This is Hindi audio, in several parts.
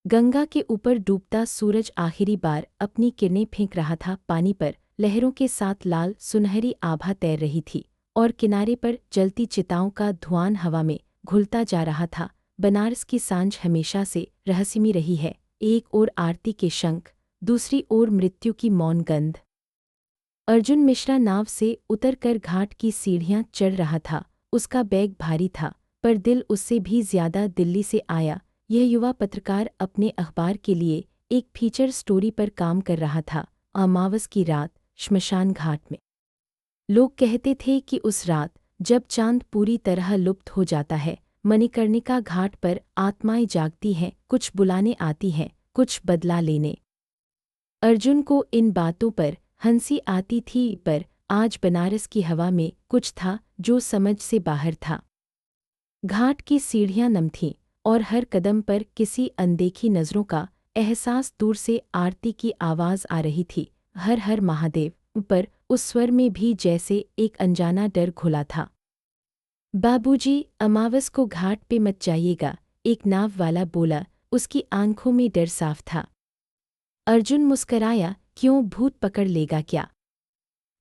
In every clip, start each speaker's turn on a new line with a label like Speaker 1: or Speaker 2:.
Speaker 1: गंगा के ऊपर डूबता सूरज आखिरी बार अपनी किरणें फेंक रहा था पानी पर। लहरों के साथ लाल सुनहरी आभा तैर रही थी और किनारे पर जलती चिताओं का धुआं हवा में घुलता जा रहा था। बनारस की सांझ हमेशा से रहस्यमयी रही है। एक ओर आरती के शंख, दूसरी ओर मृत्यु की मौन गंध। अर्जुन मिश्रा नाव से उतरकर घाट की सीढ़ियां चढ़ रहा था। उसका बैग भारी था, पर दिल उससे भी ज्यादा दिल्ली से आया। यह युवा पत्रकार अपने अखबार के लिए एक फीचर स्टोरी पर काम कर रहा था। अमावस की रात, श्मशान घाट में। लोग कहते थे कि उस रात, जब चांद पूरी तरह लुप्त हो जाता है, मणिकर्णिका घाट पर आत्माएं जागती हैं, कुछ बुलाने आती हैं, कुछ बदला लेने। अर्जुन को इन बातों पर हंसी आती थी, पर आज बनारस की हवा में कुछ था जो समझ से बाहर था। घाट की सीढ़ियां नम थीं और हर कदम पर किसी अनदेखी नज़रों का एहसास। दूर से आरती की आवाज़ आ रही थी, हर हर महादेव, पर उस स्वर में भी जैसे एक अनजाना डर घुला था। बाबूजी, अमावस को घाट पे मत जाइएगा, एक नाव वाला बोला। उसकी आंखों में डर साफ था। अर्जुन मुस्कराया, क्यों, भूत पकड़ लेगा क्या?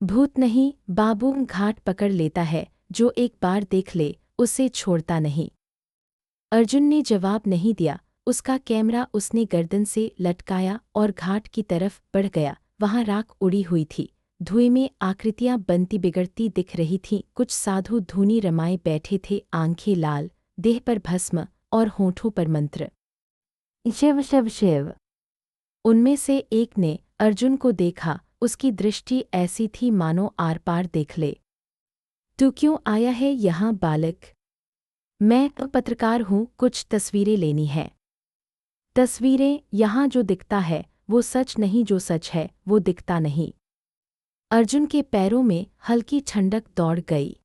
Speaker 1: भूत नहीं बाबू, घाट पकड़ लेता है, जो एक बार देख ले उसे छोड़ता नहीं। अर्जुन ने जवाब नहीं दिया। उसका कैमरा उसने गर्दन से लटकाया और घाट की तरफ बढ़ गया। वहां राख उड़ी हुई थी, धुएं में आकृतियां बनती बिगड़ती दिख रही थीं। कुछ साधु धूनी रमाए बैठे थे, आंखें लाल, देह पर भस्म और होठों पर मंत्र, शिव शिव शिव। उनमें से एक ने अर्जुन को देखा। उसकी दृष्टि ऐसी थी मानो आर पार देख ले। तू क्यों आया है यहाँ बालक? मैं पत्रकार हूँ, कुछ तस्वीरें लेनी है। तस्वीरें? यहाँ जो दिखता है वो सच नहीं, जो सच है वो दिखता नहीं। अर्जुन के पैरों में हल्की ठंडक दौड़ गई।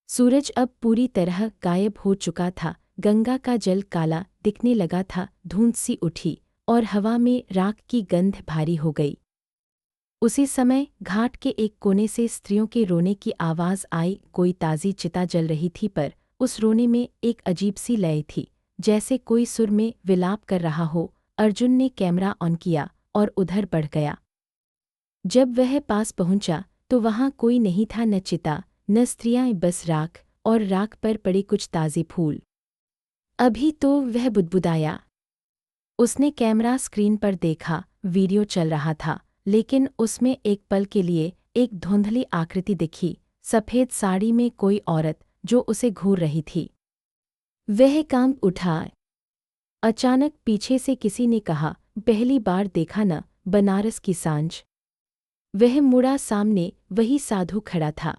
Speaker 1: सूरज अब पूरी तरह गायब हो चुका था। गंगा का जल काला दिखने लगा था, धुंध सी उठी और हवा में राख की गंध भारी हो गई। उसी समय घाट के एक कोने से स्त्रियों के रोने की आवाज़ आई। कोई ताज़ी चिता जल रही थी, पर उस रोने में एक अजीब सी लय थी, जैसे कोई सुर में विलाप कर रहा हो। अर्जुन ने कैमरा ऑन किया और उधर बढ़ गया। जब वह पास पहुंचा तो वहां कोई नहीं था, न चिता न स्त्रियां, बस राख, और राख पर पड़े कुछ ताज़े फूल। अभी तो वह बुदबुदाया। उसने कैमरा स्क्रीन पर देखा, वीडियो चल रहा था, लेकिन उसमें एक पल के लिए एक धुंधली आकृति दिखी, सफ़ेद साड़ी में कोई औरत जो उसे घूर रही थी। वह कांप उठा। अचानक पीछे से किसी ने कहा, पहली बार देखा न, बनारस की सांझ। वह मुड़ा, सामने वही साधु खड़ा था।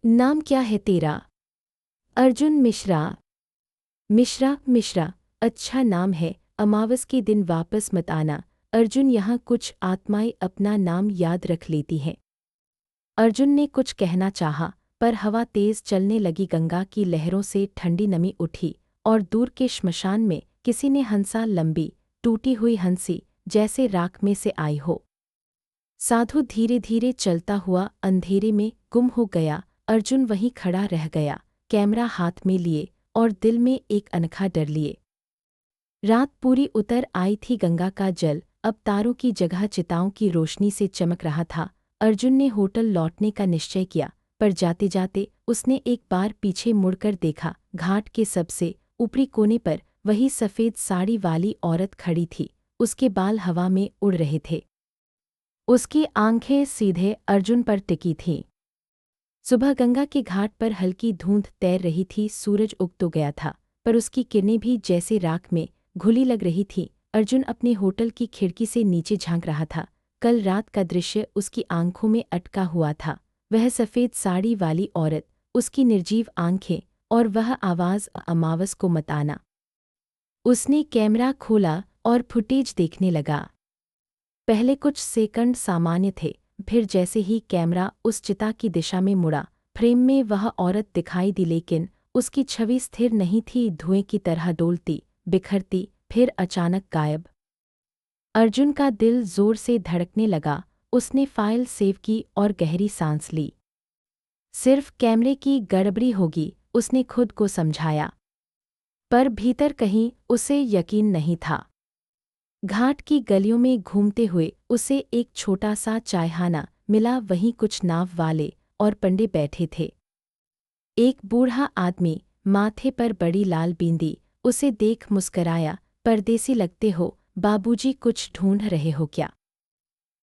Speaker 1: नाम क्या है तेरा? अर्जुन मिश्रा। मिश्रा? मिश्रा अच्छा नाम है। अमावस के दिन वापस मत आना अर्जुन, यहाँ कुछ आत्माएं अपना नाम याद रख लेती हैं। अर्जुन ने कुछ कहना चाहा, पर हवा तेज चलने लगी। गंगा की लहरों से ठंडी नमी उठी और दूर के श्मशान में किसी ने हंसा, लंबी टूटी हुई हंसी, जैसे राख में से आई हो। साधु धीरे धीरे चलता हुआ अंधेरे में गुम हो गया। अर्जुन वहीं खड़ा रह गया, कैमरा हाथ में लिए और दिल में एक अनोखा डर लिए। रात पूरी उतर आई थी। गंगा का जल अब तारों की जगह चिताओं की रोशनी से चमक रहा था। अर्जुन ने होटल लौटने का निश्चय किया, पर जाते जाते उसने एक बार पीछे मुड़कर देखा। घाट के सबसे ऊपरी कोने पर वही सफ़ेद साड़ी वाली औरत खड़ी थी। उसके बाल हवा में उड़ रहे थे, उसकी आंखें सीधे अर्जुन पर टिकी थीं। सुबह गंगा के घाट पर हल्की धूंध तैर रही थी। सूरज उग तो गया था, पर उसकी किरणें भी जैसे राख में घुली लग रही थी। अर्जुन अपने होटल की खिड़की से नीचे झांक रहा था। कल रात का दृश्य उसकी आंखों में अटका हुआ था। वह सफ़ेद साड़ी वाली औरत, उसकी निर्जीव आंखें और वह आवाज़, अमावस को मत आना। उसने कैमरा खोला और फुटेज देखने लगा। पहले कुछ सेकंड सामान्य थे, फिर जैसे ही कैमरा उस चिता की दिशा में मुड़ा, फ्रेम में वह औरत दिखाई दी, लेकिन उसकी छवि स्थिर नहीं थी, धुएं की तरह डोलती, बिखरती, फिर अचानक गायब। अर्जुन का दिल जोर से धड़कने लगा। उसने फाइल सेव की और गहरी सांस ली। सिर्फ कैमरे की गड़बड़ी होगी, उसने खुद को समझाया, पर भीतर कहीं उसे यकीन नहीं था। घाट की गलियों में घूमते हुए उसे एक छोटा सा चायखाना मिला। वहीं कुछ नाव वाले और पंडे बैठे थे। एक बूढ़ा आदमी, माथे पर बड़ी लाल बिंदी, उसे देख मुस्कराया। परदेसी लगते हो बाबूजी, कुछ ढूंढ रहे हो क्या?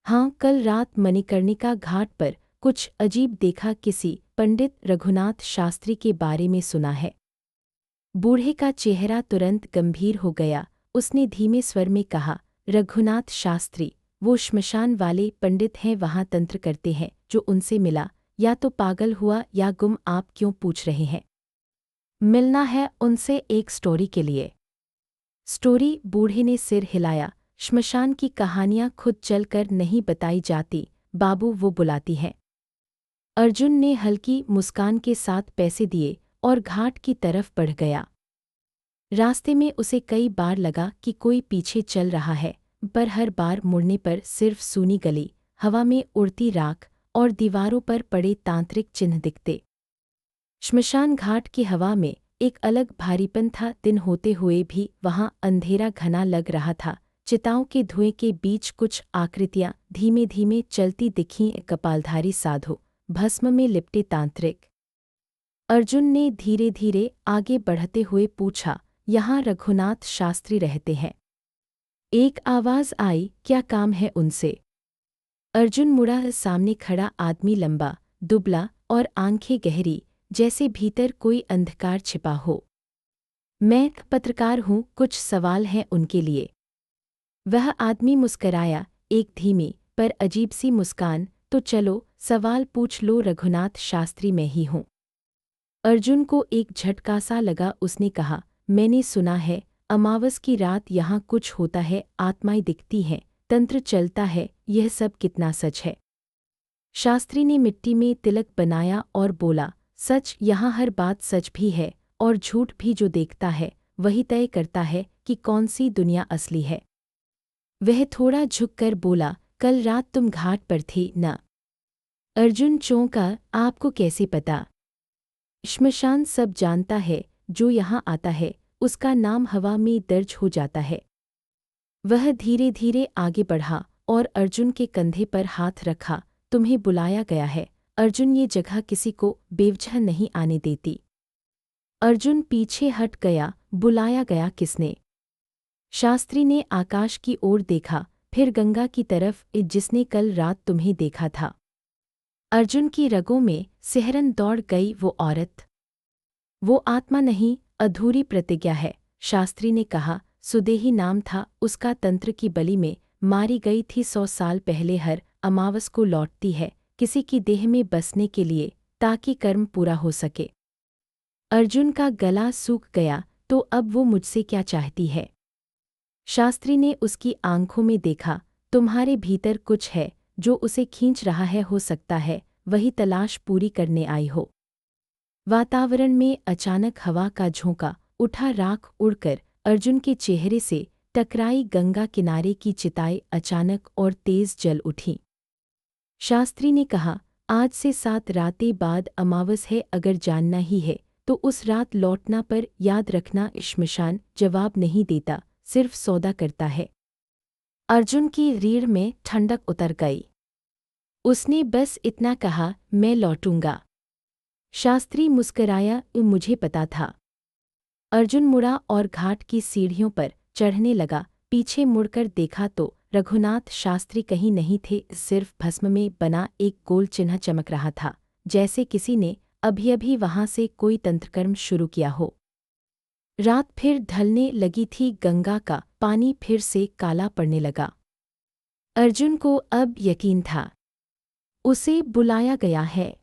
Speaker 1: हाँ, कल रात मणिकर्णिका घाट पर कुछ अजीब देखा। किसी पंडित रघुनाथ शास्त्री के बारे में सुना है। बूढ़े का चेहरा तुरंत गंभीर हो गया। उसने धीमे स्वर में कहा, रघुनाथ शास्त्री, वो श्मशान वाले पंडित हैं, वहाँ तंत्र करते हैं। जो उनसे मिला या तो पागल हुआ या गुम। आप क्यों पूछ रहे हैं? मिलना है उनसे एक स्टोरी के लिए। स्टोरी? बूढ़े ने सिर हिलाया। श्मशान की कहानियां खुद चलकर नहीं बताई जाती बाबू, वो बुलाती हैं। अर्जुन ने हल्की मुस्कान के साथ पैसे दिए और घाट की तरफ बढ़ गया। रास्ते में उसे कई बार लगा कि कोई पीछे चल रहा है, पर हर बार मुड़ने पर सिर्फ सूनी गली, हवा में उड़ती राख और दीवारों पर पड़े तांत्रिक चिन्ह दिखते। श्मशान घाट की हवा में एक अलग भारीपन था। दिन होते हुए भी वहां अंधेरा घना लग रहा था। चिताओं के धुएं के बीच कुछ आकृतियां धीमे धीमे चलती दिखीं। कपालधारी साधु, भस्म में लिपटे तांत्रिक। अर्जुन ने धीरे धीरे आगे बढ़ते हुए पूछा, यहाँ रघुनाथ शास्त्री रहते हैं? एक आवाज आई, क्या काम है उनसे? अर्जुन मुड़ा। सामने खड़ा आदमी लंबा, दुबला और आंखें गहरी, जैसे भीतर कोई अंधकार छिपा हो। मैं पत्रकार हूँ, कुछ सवाल हैं उनके लिए। वह आदमी मुस्कराया, एक धीमी पर अजीब सी मुस्कान। तो चलो सवाल पूछ लो। रघुनाथ शास्त्री मैं ही हूँ। अर्जुन को एक झटका सा लगा। उसने कहा, मैंने सुना है अमावस की रात यहाँ कुछ होता है, आत्माएं दिखती हैं, तंत्र चलता है, यह सब कितना सच है? शास्त्री ने मिट्टी में तिलक बनाया और बोला, सच, यहाँ हर बात सच भी है और झूठ भी। जो देखता है वही तय करता है कि कौन सी दुनिया असली है। वह थोड़ा झुककर बोला, कल रात तुम घाट पर थे न? अर्जुन चौंका, आपको कैसे पता? श्मशान सब जानता है, जो यहाँ आता है उसका नाम हवा में दर्ज हो जाता है। वह धीरे धीरे आगे बढ़ा और अर्जुन के कंधे पर हाथ रखा। तुम्हें बुलाया गया है अर्जुन, ये जगह किसी को बेवजह नहीं आने देती। अर्जुन पीछे हट गया। बुलाया गया किसने? शास्त्री ने आकाश की ओर देखा, फिर गंगा की तरफ, जिसने कल रात तुम्हें देखा था। अर्जुन की रगों में सिहरन दौड़ गई। वो औरत, वो आत्मा नहीं, अधूरी प्रतिज्ञा है। शास्त्री ने कहा, सुदेही नाम था उसका, तंत्र की बलि में मारी गई थी 100 साल पहले। हर अमावस को लौटती है किसी की देह में बसने के लिए, ताकि कर्म पूरा हो सके। अर्जुन का गला सूख गया। तो अब वो मुझसे क्या चाहती है? शास्त्री ने उसकी आंखों में देखा। तुम्हारे भीतर कुछ है जो उसे खींच रहा है, हो सकता है वही तलाश पूरी करने आई हो। वातावरण में अचानक हवा का झोंका उठा। राख उड़कर अर्जुन के चेहरे से टकराई। गंगा किनारे की चिताएं अचानक और तेज जल उठीं। शास्त्री ने कहा, आज से 7 रातें बाद अमावस है। अगर जानना ही है तो उस रात लौटना, पर याद रखना श्मशान जवाब नहीं देता, सिर्फ सौदा करता है। अर्जुन की रीढ़ में ठंडक उतर गई। उसने बस इतना कहा, मैं लौटूंगा। शास्त्री मुस्कराया, मुझे पता था। अर्जुन मुड़ा और घाट की सीढ़ियों पर चढ़ने लगा। पीछे मुड़कर देखा तो रघुनाथ शास्त्री कहीं नहीं थे, सिर्फ भस्म में बना एक गोल चिन्ह चमक रहा था, जैसे किसी ने अभी अभी वहां से कोई तंत्रकर्म शुरू किया हो। रात फिर ढलने लगी थी। गंगा का पानी फिर से काला पड़ने लगा। अर्जुन को अब यकीन था, उसे बुलाया गया है।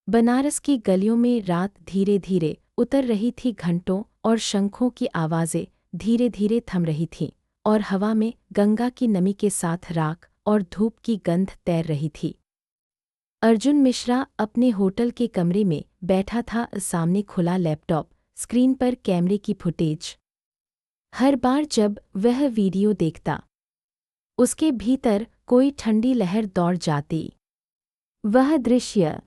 Speaker 1: बनारस की गलियों में रात धीरे धीरे उतर रही थी। घंटों और शंखों की आवाज़ें धीरे धीरे थम रही थीं और हवा में गंगा की नमी के साथ राख और धूप की गंध तैर रही थी। अर्जुन मिश्रा अपने होटल के कमरे में बैठा था। सामने खुला लैपटॉप, स्क्रीन पर कैमरे की फुटेज। हर बार जब वह वीडियो देखता, उसके भीतर कोई ठंडी लहर दौड़ जाती। वह दृश्य,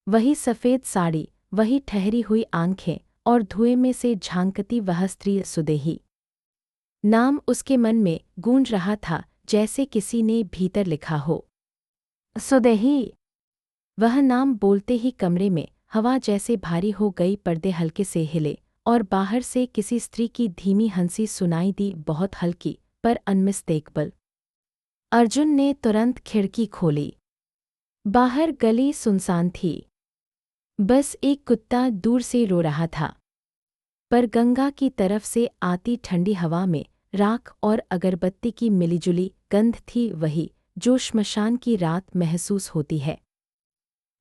Speaker 1: वही सफ़ेद साड़ी, वही ठहरी हुई आंखें और धुएं में से झांकती वह स्त्री सुदेही। नाम उसके मन में गूंज रहा था जैसे किसी ने भीतर लिखा हो, सुदेही। वह नाम बोलते ही कमरे में हवा जैसे भारी हो गई, पर्दे हल्के से हिले और बाहर से किसी स्त्री की धीमी हंसी सुनाई दी, बहुत हल्की पर अनमिस्टेकेबल। अर्जुन ने तुरंत खिड़की खोली। बाहर गली सुनसान थी, बस एक कुत्ता दूर से रो रहा था। पर गंगा की तरफ से आती ठंडी हवा में राख और अगरबत्ती की मिलीजुली गंध थी, वही जो श्मशान की रात महसूस होती है।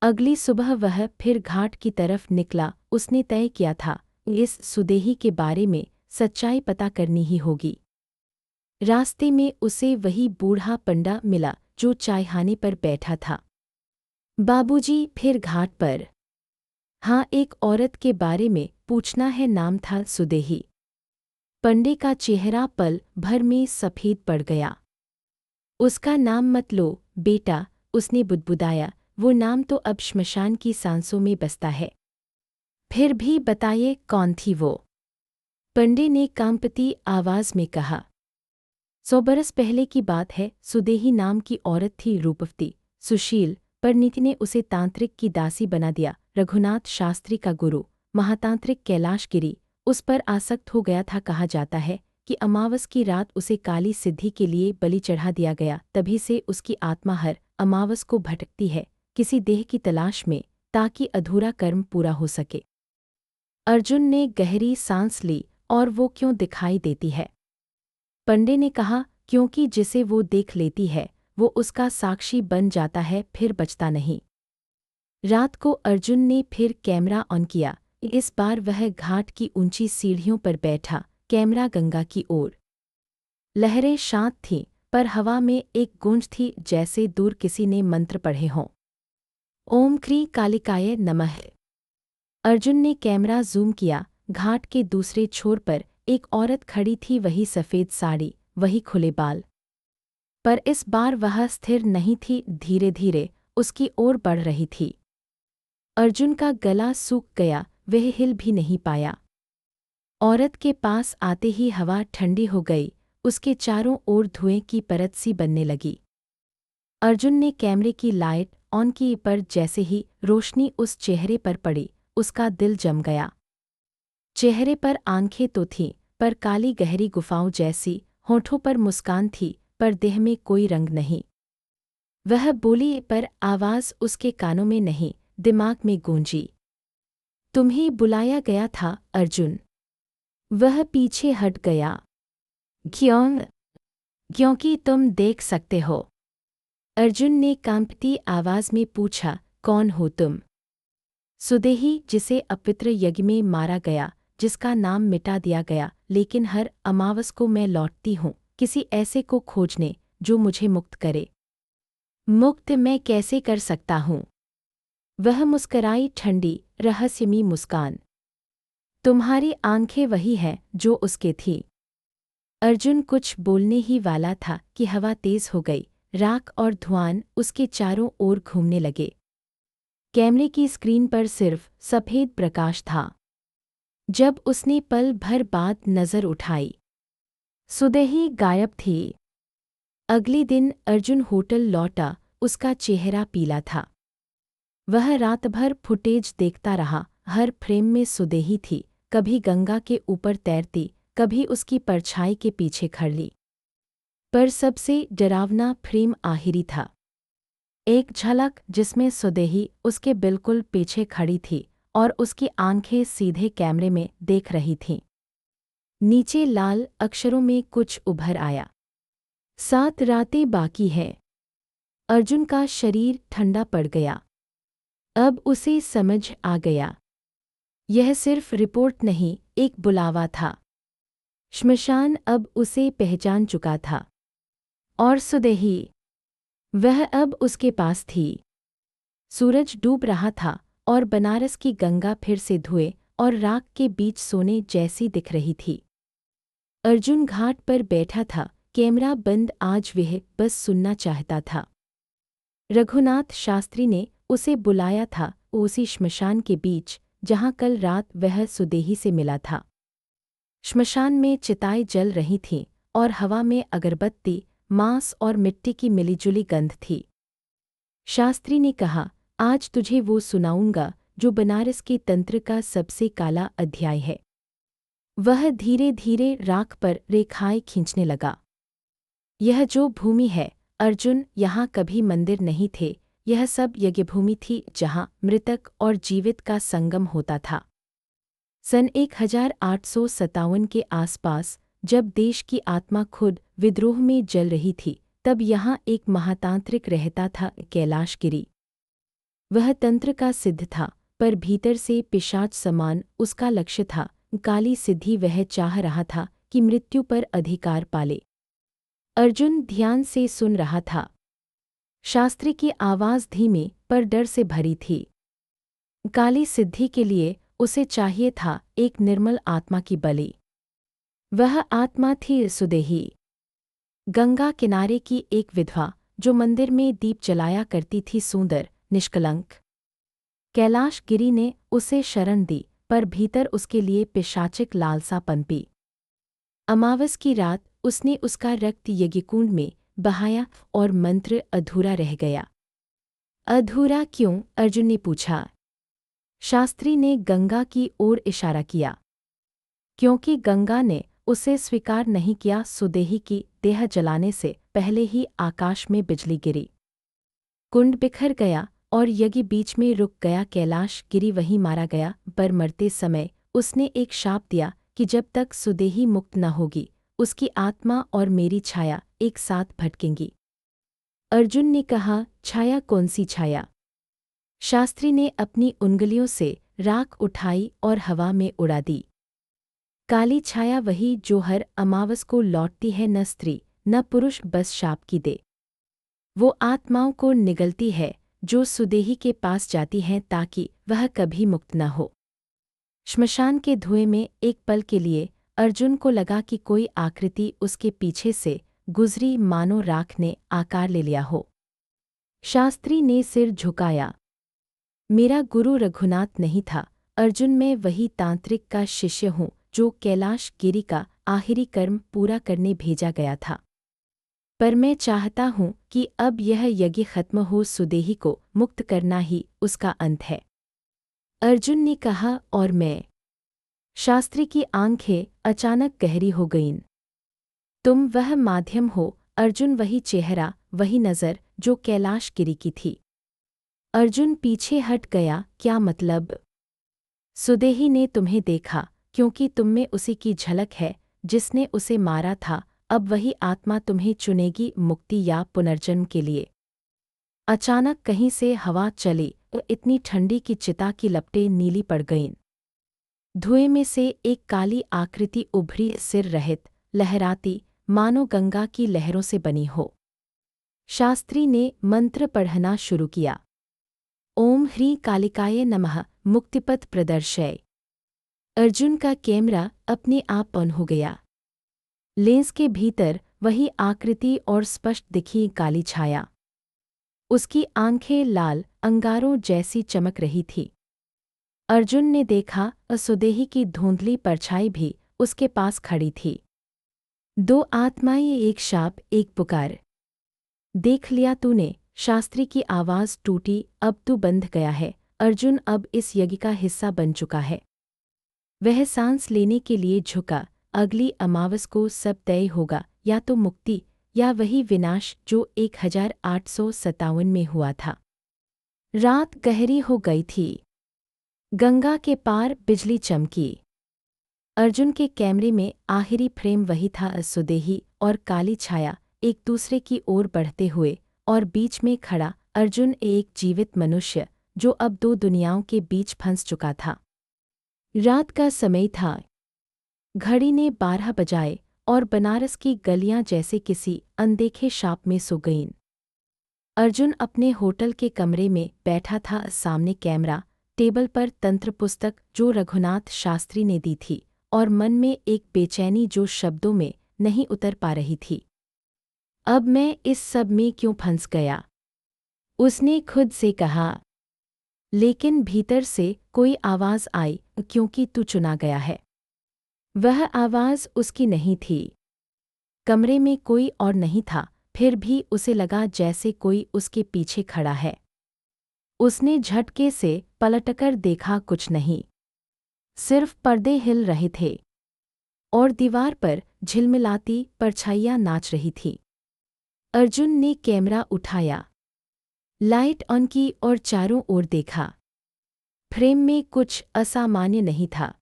Speaker 1: अगली सुबह वह फिर घाट की तरफ निकला। उसने तय किया था इस सुदेही के बारे में सच्चाई पता करनी ही होगी। रास्ते में उसे वही बूढ़ा पंडा मिला जो चायखाने पर बैठा था। बाबूजी, फिर घाट पर? हाँ, एक औरत के बारे में पूछना है। नाम था सुदेही। पंडे का चेहरा पल भर में सफ़ेद पड़ गया। उसका नाम मत लो बेटा, उसने बुदबुदाया। वो नाम तो अब श्मशान की सांसों में बसता है। फिर भी बताइए, कौन थी वो? पंडे ने कांपती आवाज में कहा। 100 बरस पहले की बात है। सुदेही नाम की औरत थी, रूपवती, सुशील, पर नीति ने उसे तांत्रिक की दासी बना दिया। रघुनाथ शास्त्री का गुरु महातांत्रिक कैलाशगिरी उस पर आसक्त हो गया था। कहा जाता है कि अमावस की रात उसे काली सिद्धि के लिए बलि चढ़ा दिया गया। तभी से उसकी आत्मा हर अमावस को भटकती है किसी देह की तलाश में, ताकि अधूरा कर्म पूरा हो सके। अर्जुन ने गहरी सांस ली। और वो क्यों दिखाई देती है? पंडे ने कहा, क्योंकि जिसे वो देख लेती है वो उसका साक्षी बन जाता है, फिर बचता नहीं। रात को अर्जुन ने फिर कैमरा ऑन किया। इस बार वह घाट की ऊंची सीढ़ियों पर बैठा, कैमरा गंगा की ओर। लहरें शांत थीं, पर हवा में एक गूंज थी जैसे दूर किसी ने मंत्र पढ़े हों। ओम क्री कालिकाय नमः। अर्जुन ने कैमरा जूम किया। घाट के दूसरे छोर पर एक औरत खड़ी थी, वही सफ़ेद साड़ी, वही खुले बाल। पर इस बार वह स्थिर नहीं थी, धीरे धीरे उसकी ओर बढ़ रही थी। अर्जुन का गला सूख गया, वह हिल भी नहीं पाया। औरत के पास आते ही हवा ठंडी हो गई, उसके चारों ओर धुएं की परत सी बनने लगी। अर्जुन ने कैमरे की लाइट ऑन की, पर जैसे ही रोशनी उस चेहरे पर पड़ी उसका दिल जम गया। चेहरे पर आंखें तो थीं, पर काली गहरी गुफाओं जैसी। होठों पर मुस्कान थी, पर देह में कोई रंग नहीं। वह बोली, पर आवाज़ उसके कानों में नहीं, दिमाग में गूंजी। तुम्हें बुलाया गया था अर्जुन। वह पीछे हट गया। क्यों? क्योंकि तुम देख सकते हो। अर्जुन ने कांपती आवाज में पूछा, कौन हो तुम? सुदेही, जिसे अपवित्र यज्ञ में मारा गया, जिसका नाम मिटा दिया गया, लेकिन हर अमावस को मैं लौटती हूँ किसी ऐसे को खोजने जो मुझे मुक्त करे। मुक्त मैं कैसे कर सकता हूँ? वह मुस्कराई, ठंडी रहस्यमयी मुस्कान। तुम्हारी आंखें वही हैं जो उसके थी। अर्जुन कुछ बोलने ही वाला था कि हवा तेज हो गई। राख और धुआं उसके चारों ओर घूमने लगे। कैमरे की स्क्रीन पर सिर्फ सफ़ेद प्रकाश था। जब उसने पल भर बाद नज़र उठाई, सुदेही गायब थी। अगले दिन अर्जुन होटल लौटा, उसका चेहरा पीला था। वह रात भर फुटेज देखता रहा, हर फ्रेम में सुदेही थी, कभी गंगा के ऊपर तैरती, कभी उसकी परछाई के पीछे खड़ी। पर सबसे डरावना फ्रेम आखिरी था। एक झलक जिसमें सुदेही उसके बिल्कुल पीछे खड़ी थी और उसकी आंखें सीधे कैमरे में देख रही थीं। नीचे लाल अक्षरों में कुछ उभर आया, 7 रातें बाकी हैं। अर्जुन का शरीर ठंडा पड़ गया। अब उसे समझ आ गया, यह सिर्फ रिपोर्ट नहीं, एक बुलावा था। श्मशान अब उसे पहचान चुका था। और सुदेही, वह अब उसके पास थी। सूरज डूब रहा था और बनारस की गंगा फिर से धुएं और राख के बीच सोने जैसी दिख रही थी। अर्जुन घाट पर बैठा था, कैमरा बंद। आज वह बस सुनना चाहता था। रघुनाथ शास्त्री ने उसे बुलाया था, उसी श्मशान के बीच जहाँ कल रात वह सुदेही से मिला था। श्मशान में चिताएं जल रही थीं और हवा में अगरबत्ती, मांस और मिट्टी की मिलीजुली गंध थी। शास्त्री ने कहा, आज तुझे वो सुनाऊंगा जो बनारस के तंत्र का सबसे काला अध्याय है। वह धीरे धीरे राख पर रेखाएं खींचने लगा। यह जो भूमि है अर्जुन, यहाँ कभी मंदिर नहीं थे, यह सब यज्ञभूमि थी जहाँ मृतक और जीवित का संगम होता था। सन 1857 के आसपास जब देश की आत्मा खुद विद्रोह में जल रही थी, तब यहाँ एक महातांत्रिक रहता था, कैलाशगिरी। वह तंत्र का सिद्ध था, पर भीतर से पिशाच समान उसका लक्ष्य था, काली सिद्धि। वह चाह रहा था कि मृत्यु पर अधिकार पाले। अर्जुन ध्यान से सुन रहा था। शास्त्री की आवाज़ धीमी पर डर से भरी थी। काली सिद्धि के लिए उसे चाहिए था एक निर्मल आत्मा की बलि। वह आत्मा थी सुदेही, गंगा किनारे की एक विधवा जो मंदिर में दीप जलाया करती थी, सुंदर, निष्कलंक। कैलाशगिरी ने उसे शरण दी, पर भीतर उसके लिए पिशाचिक लालसा पनपी। अमावस की रात उसने उसका रक्त यज्ञकुंड में बहाया और मंत्र अधूरा रह गया। अधूरा क्यों? अर्जुन ने पूछा। शास्त्री ने गंगा की ओर इशारा किया। क्योंकि गंगा ने उसे स्वीकार नहीं किया। सुदेही की देह जलाने से पहले ही आकाश में बिजली गिरी, कुंड बिखर गया और यज्ञ बीच में रुक गया। कैलाशगिरी वहीं मारा गया, पर मरते समय उसने एक शाप दिया कि जब तक सुदेही मुक्त न होगी, उसकी आत्मा और मेरी छाया एक साथ भटकेंगी। अर्जुन ने कहा, छाया? कौन सी छाया? शास्त्री ने अपनी उंगलियों से राख उठाई और हवा में उड़ा दी। काली छाया वही जो हर अमावस को लौटती है, न स्त्री न पुरुष, बस शाप की दे। वो आत्माओं को निगलती है जो सुदेही के पास जाती हैं ताकि वह कभी मुक्त न हो। श्मशान के धुएं में एक पल के लिए अर्जुन को लगा कि कोई आकृति उसके पीछे से गुजरी, मानो राख ने आकार ले लिया हो। शास्त्री ने सिर झुकाया। मेरा गुरु रघुनाथ नहीं था अर्जुन, मैं वही तांत्रिक का शिष्य हूँ जो कैलाशगिरी का आखिरी कर्म पूरा करने भेजा गया था। पर मैं चाहता हूँ कि अब यह यज्ञ खत्म हो, सुदेही को मुक्त करना ही उसका अंत है। अर्जुन ने कहा, और मैं? शास्त्री की आंखें अचानक गहरी हो गईं। तुम वह माध्यम हो अर्जुन, वही चेहरा, वही नज़र जो कैलाशगिरी की थी। अर्जुन पीछे हट गया। क्या मतलब? सुदेही ने तुम्हें देखा क्योंकि तुममें उसी की झलक है जिसने उसे मारा था। अब वही आत्मा तुम्हें चुनेगी, मुक्ति या पुनर्जन्म के लिए। अचानक कहीं से हवा चली, इतनी ठंडी कि चिता की लपटें नीली पड़ गईं। धुएं में से एक काली आकृति उभरी, सिर रहित, लहराती, मानो गंगा की लहरों से बनी हो। शास्त्री ने मंत्र पढ़ना शुरू किया। ओम ह्रीं कालिकाय नमः, मुक्तिपथ प्रदर्शय। अर्जुन का कैमरा अपने आप ऑन हो गया। लेंस के भीतर वही आकृति और स्पष्ट दिखी, काली छाया। उसकी आंखें लाल अंगारों जैसी चमक रही थी। अर्जुन ने देखा, सुदेही की धुंधली परछाई भी उसके पास खड़ी थी। दो आत्माएं, एक शाप, एक पुकार। देख लिया तूने? शास्त्री की आवाज़ टूटी। अब तू बंध गया है अर्जुन, अब इस यज्ञ का हिस्सा बन चुका है। वह सांस लेने के लिए झुका। अगली अमावस को सब तय होगा, या तो मुक्ति या वही विनाश जो 1857 में हुआ था। रात गहरी हो गई थी। गंगा के पार बिजली चमकी। अर्जुन के कैमरे में आखिरी फ्रेम वही था, सुदेही और काली छाया एक दूसरे की ओर बढ़ते हुए, और बीच में खड़ा अर्जुन, एक जीवित मनुष्य जो अब दो दुनियाओं के बीच फंस चुका था। रात का समय था। घड़ी ने 12 बजाए और बनारस की गलियां जैसे किसी अनदेखे शाप में सो गईं। अर्जुन अपने होटल के कमरे में बैठा था, सामने कैमरा, टेबल पर तंत्र पुस्तक जो रघुनाथ शास्त्री ने दी थी, और मन में एक बेचैनी जो शब्दों में नहीं उतर पा रही थी। अब मैं इस सब में क्यों फंस गया? उसने खुद से कहा। लेकिन भीतर से कोई आवाज़ आई, क्योंकि तू चुना गया है। वह आवाज़ उसकी नहीं थी। कमरे में कोई और नहीं था, फिर भी उसे लगा जैसे कोई उसके पीछे खड़ा है। उसने झटके से पलटकर देखा, कुछ नहीं, सिर्फ पर्दे हिल रहे थे और दीवार पर झिलमिलाती परछाइयाँ नाच रही थी। अर्जुन ने कैमरा उठाया, लाइट ऑन की और चारों ओर देखा। फ्रेम में कुछ असामान्य नहीं था,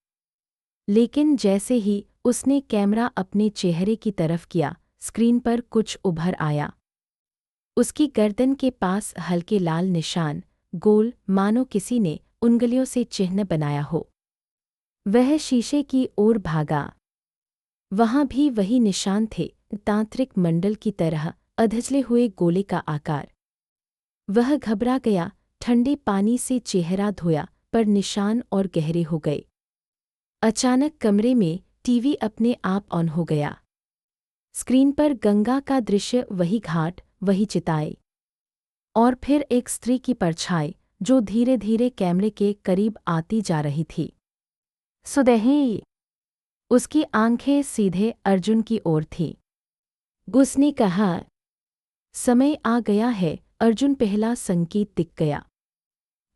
Speaker 1: लेकिन जैसे ही उसने कैमरा अपने चेहरे की तरफ किया, स्क्रीन पर कुछ उभर आया। उसकी गर्दन के पास हल्के लाल निशान, गोल, मानो किसी ने उंगलियों से चिन्ह बनाया हो। वह शीशे की ओर भागा। वहां भी वही निशान थे, तांत्रिक मंडल की तरह, अधजले हुए गोले का आकार। वह घबरा गया, ठंडे पानी से चेहरा धोया, पर निशान और गहरे हो गए। अचानक कमरे में टीवी अपने आप ऑन हो गया। स्क्रीन पर गंगा का दृश्य, वही घाट, वही चिताएं, और फिर एक स्त्री की परछाई जो धीरे धीरे कैमरे के करीब आती जा रही थी। सुदेही! उसकी आंखें सीधे अर्जुन की ओर थीं। उसने कहा, समय आ गया है। अर्जुन पहला संकेत दिख गया,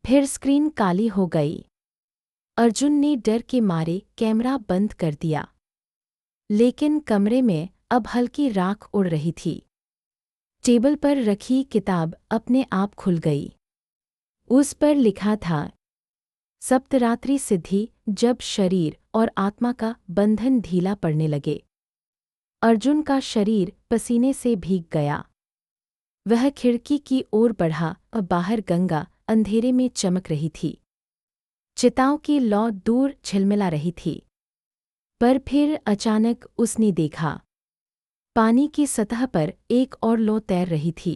Speaker 1: फिर स्क्रीन काली हो गई। अर्जुन ने डर के मारे कैमरा बंद कर दिया, लेकिन कमरे में अब हल्की राख उड़ रही थी। टेबल पर रखी किताब अपने आप खुल गई। उस पर लिखा था, सप्तरात्रि सिद्धि, जब शरीर और आत्मा का बंधन ढीला पड़ने लगे। अर्जुन का शरीर पसीने से भीग गया। वह खिड़की की ओर बढ़ा और बाहर गंगा अंधेरे में चमक रही थी। चिताओं की लौ दूर झिलमिला रही थी। पर फिर अचानक उसने देखा, पानी की सतह पर एक और लौ तैर रही थी।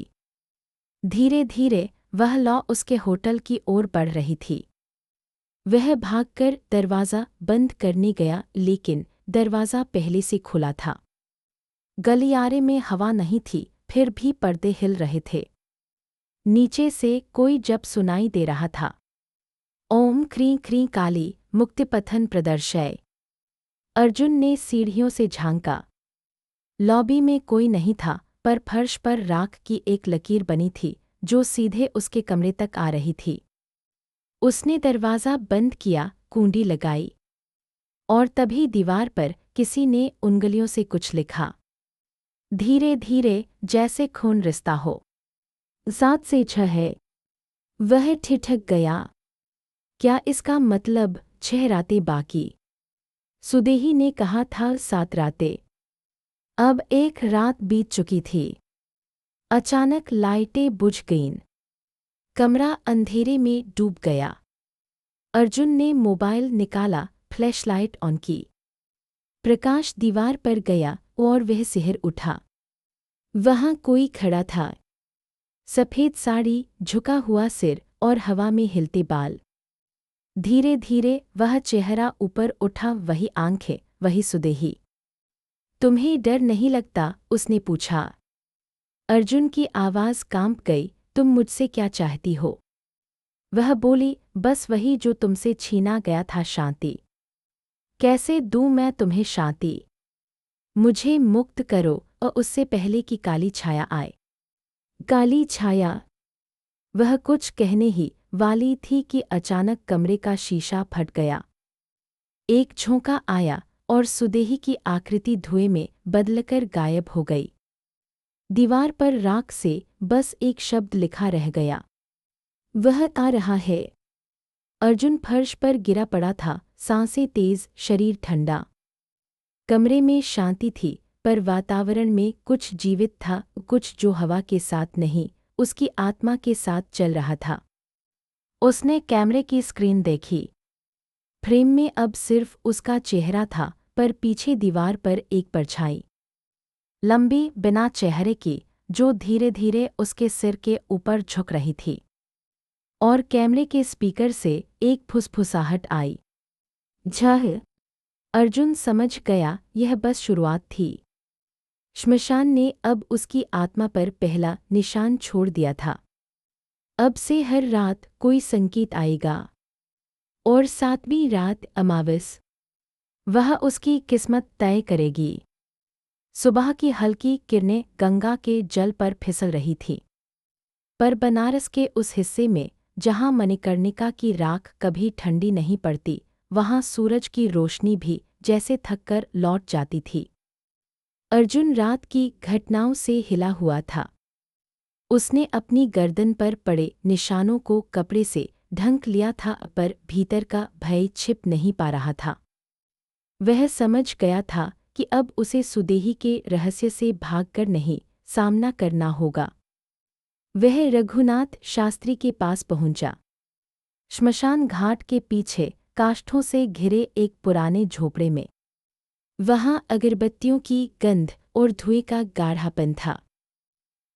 Speaker 1: धीरे धीरे वह लौ उसके होटल की ओर बढ़ रही थी। वह भागकर दरवाज़ा बंद करने गया, लेकिन दरवाज़ा पहले से खुला था। गलियारे में हवा नहीं थी, फिर भी पर्दे हिल रहे थे। नीचे से कोई जप सुनाई दे रहा था। ओम क्रीं क्रीं काली मुक्तिपथन प्रदर्शय। अर्जुन ने सीढ़ियों से झांका। लॉबी में कोई नहीं था, पर फर्श पर राख की एक लकीर बनी थी जो सीधे उसके कमरे तक आ रही थी। उसने दरवाज़ा बंद किया, कुंडी लगाई, और तभी दीवार पर किसी ने उंगलियों से कुछ लिखा। धीरे धीरे, जैसे खून रिसता हो। 7 से 6 है। वह ठिठक गया। क्या इसका मतलब 6 रातें बाकी? सुदेही ने कहा था 7 रातें। अब एक रात बीत चुकी थी। अचानक लाइटें बुझ गईं। कमरा अंधेरे में डूब गया। अर्जुन ने मोबाइल निकाला, फ्लैशलाइट ऑन की। प्रकाश दीवार पर गया और वह सिहर उठा। वहाँ कोई खड़ा था। सफ़ेद साड़ी, झुका हुआ सिर और हवा में हिलते बाल। धीरे धीरे वह चेहरा ऊपर उठा, वही आंखें, वही सुदेही। तुम्हें डर नहीं लगता? उसने पूछा। अर्जुन की आवाज़ कांप गई। तुम मुझसे क्या चाहती हो? वह बोली, बस वही जो तुमसे छीना गया था, शांति। कैसे दूं मैं तुम्हें शांति? मुझे मुक्त करो, और उससे पहले कि काली छाया आए। काली छाया। वह कुछ कहने ही वाली थी कि अचानक कमरे का शीशा फट गया। एक झोंका आया और सुदेही की आकृति धुएं में बदलकर गायब हो गई। दीवार पर राख से बस एक शब्द लिखा रह गया, वह आ रहा है। अर्जुन फर्श पर गिरा पड़ा था, सांसें तेज, शरीर ठंडा। कमरे में शांति थी, पर वातावरण में कुछ जीवित था, कुछ जो हवा के साथ नहीं, उसकी आत्मा के साथ चल रहा था। उसने कैमरे की स्क्रीन देखी। फ्रेम में अब सिर्फ उसका चेहरा था, पर पीछे दीवार पर एक परछाई, लंबी, बिना चेहरे की, जो धीरे धीरे उसके सिर के ऊपर झुक रही थी। और कैमरे के स्पीकर से एक फुसफुसाहट आई। झः। अर्जुन समझ गया, यह बस शुरुआत थी। श्मशान ने अब उसकी आत्मा पर पहला निशान छोड़ दिया था। अब से हर रात कोई संकेत आएगा, और 7वीं रात अमावस, वह उसकी किस्मत तय करेगी। सुबह की हल्की किरणें गंगा के जल पर फिसल रही थीं। पर बनारस के उस हिस्से में जहाँ मणिकर्णिका की राख कभी ठंडी नहीं पड़ती, वहाँ सूरज की रोशनी भी जैसे थककर लौट जाती थी। अर्जुन रात की घटनाओं से हिला हुआ था। उसने अपनी गर्दन पर पड़े निशानों को कपड़े से ढंक लिया था, पर भीतर का भय छिप नहीं पा रहा था। वह समझ गया था कि अब उसे सुदेही के रहस्य से भागकर नहीं, सामना करना होगा। वह रघुनाथ शास्त्री के पास पहुंचा। श्मशान घाट के पीछे काष्ठों से घिरे एक पुराने झोपड़े में। वहां अगरबत्तियों की गंध और धुएं का गाढ़ापन था।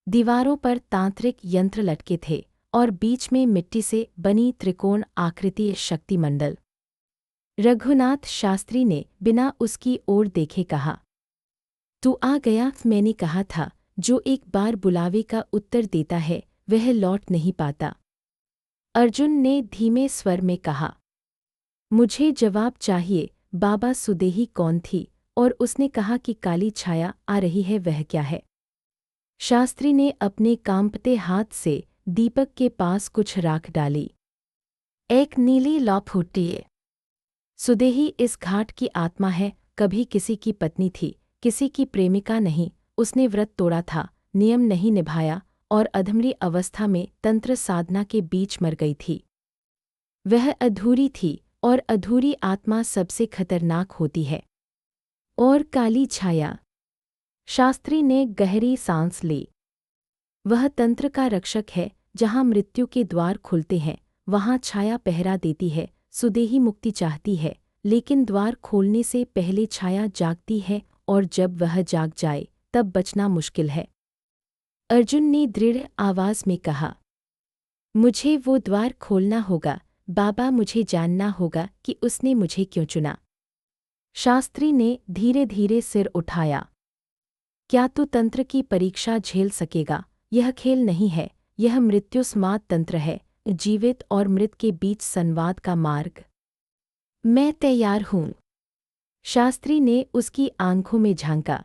Speaker 1: दीवारों पर तांत्रिक यंत्र लटके थे और बीच में मिट्टी से बनी त्रिकोण आकृति शक्तिमंडल। रघुनाथ शास्त्री ने बिना उसकी ओर देखे कहा, तू आ गया। मैंने कहा था, जो एक बार बुलावे का उत्तर देता है वह लौट नहीं पाता। अर्जुन ने धीमे स्वर में कहा, मुझे जवाब चाहिए। बाबा सुदेही कौन थी? और उसने कहा कि काली छाया आ रही है, वह क्या है? शास्त्री ने अपने कांपते हाथ से दीपक के पास कुछ राख डाली। एक नीली लौ फूटी। सुदेही इस घाट की आत्मा है। कभी किसी की पत्नी थी, किसी की प्रेमिका नहीं। उसने व्रत तोड़ा था, नियम नहीं निभाया और अधमरी अवस्था में तंत्र साधना के बीच मर गई थी। वह अधूरी थी और अधूरी आत्मा सबसे खतरनाक होती है। और काली छाया। शास्त्री ने गहरी सांस ली। वह तंत्र का रक्षक है। जहाँ मृत्यु के द्वार खुलते हैं वहाँ छाया पहरा देती है। सुदेही मुक्ति चाहती है, लेकिन द्वार खोलने से पहले छाया जागती है और जब वह जाग जाए तब बचना मुश्किल है। अर्जुन ने दृढ़ आवाज में कहा, मुझे वो द्वार खोलना होगा बाबा। मुझे जानना होगा कि उसने मुझे क्यों चुना। शास्त्री ने धीरे धीरे सिर उठाया। क्या तू तंत्र की परीक्षा झेल सकेगा? यह खेल नहीं है, यह मृत्युस्माद तंत्र है, जीवित और मृत के बीच संवाद का मार्ग। मैं तैयार हूँ। शास्त्री ने उसकी आंखों में झांका।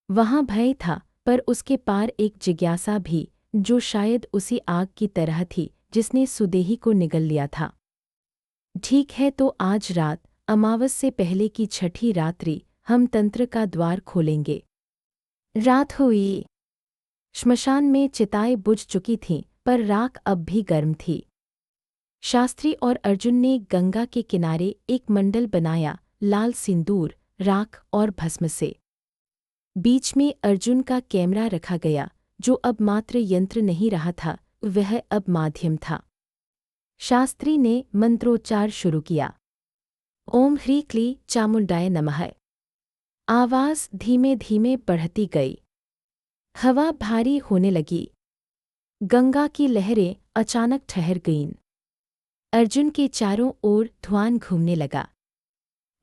Speaker 1: वहाँ भय था, पर उसके पार एक जिज्ञासा भी, जो शायद उसी आग की तरह थी जिसने सुदेही को निगल लिया था। ठीक है, तो आज रात, अमावस से पहले की छठी रात्रि, हम तंत्र का द्वार खोलेंगे। रात हुई। श्मशान में चिताएं बुझ चुकी थीं, पर राख अब भी गर्म थी। शास्त्री और अर्जुन ने गंगा के किनारे एक मंडल बनाया, लाल सिंदूर, राख और भस्म से। बीच में अर्जुन का कैमरा रखा गया, जो अब मात्र यंत्र नहीं रहा था, वह अब माध्यम था। शास्त्री ने मंत्रोच्चार शुरू किया। ओम ह्रीं क्लीं चामुंडाय नमः। आवाज धीमे धीमे बढ़ती गई। हवा भारी होने लगी। गंगा की लहरें अचानक ठहर गईं। अर्जुन के चारों ओर धुआं घूमने लगा।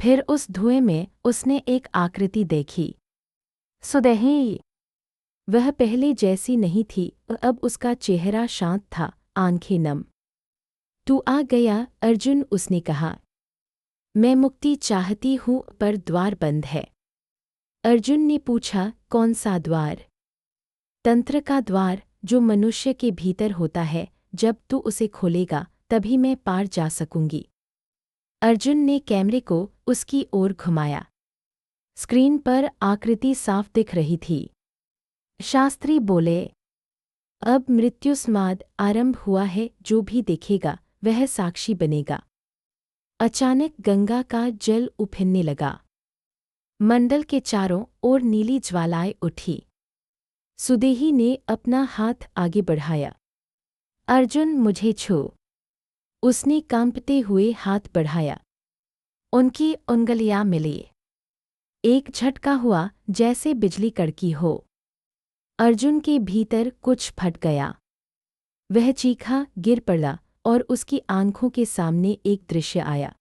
Speaker 1: फिर उस धुएं में उसने एक आकृति देखी। सुदेही। वह पहले जैसी नहीं थी, अब उसका चेहरा शांत था, आंखें नम। तू आ गया अर्जुन, उसने कहा। मैं मुक्ति चाहती हूँ, पर द्वार बंद है। अर्जुन ने पूछा, कौन सा द्वार? तंत्र का द्वार, जो मनुष्य के भीतर होता है। जब तू उसे खोलेगा तभी मैं पार जा सकूंगी। अर्जुन ने कैमरे को उसकी ओर घुमाया। स्क्रीन पर आकृति साफ दिख रही थी। शास्त्री बोले, अब मृत्युस्माद आरंभ हुआ है। जो भी देखेगा वह साक्षी बनेगा। अचानक गंगा का जल उफिनने लगा। मंडल के चारों ओर नीली ज्वालाएं उठी। सुदेही ने अपना हाथ आगे बढ़ाया। अर्जुन, मुझे छू। उसने कांपते हुए हाथ बढ़ाया। उनकी उंगलियां मिली। एक झटका हुआ, जैसे बिजली कड़की हो। अर्जुन के भीतर कुछ फट गया। वह चीखा, गिर पड़ा और उसकी आंखों के सामने एक दृश्य आया।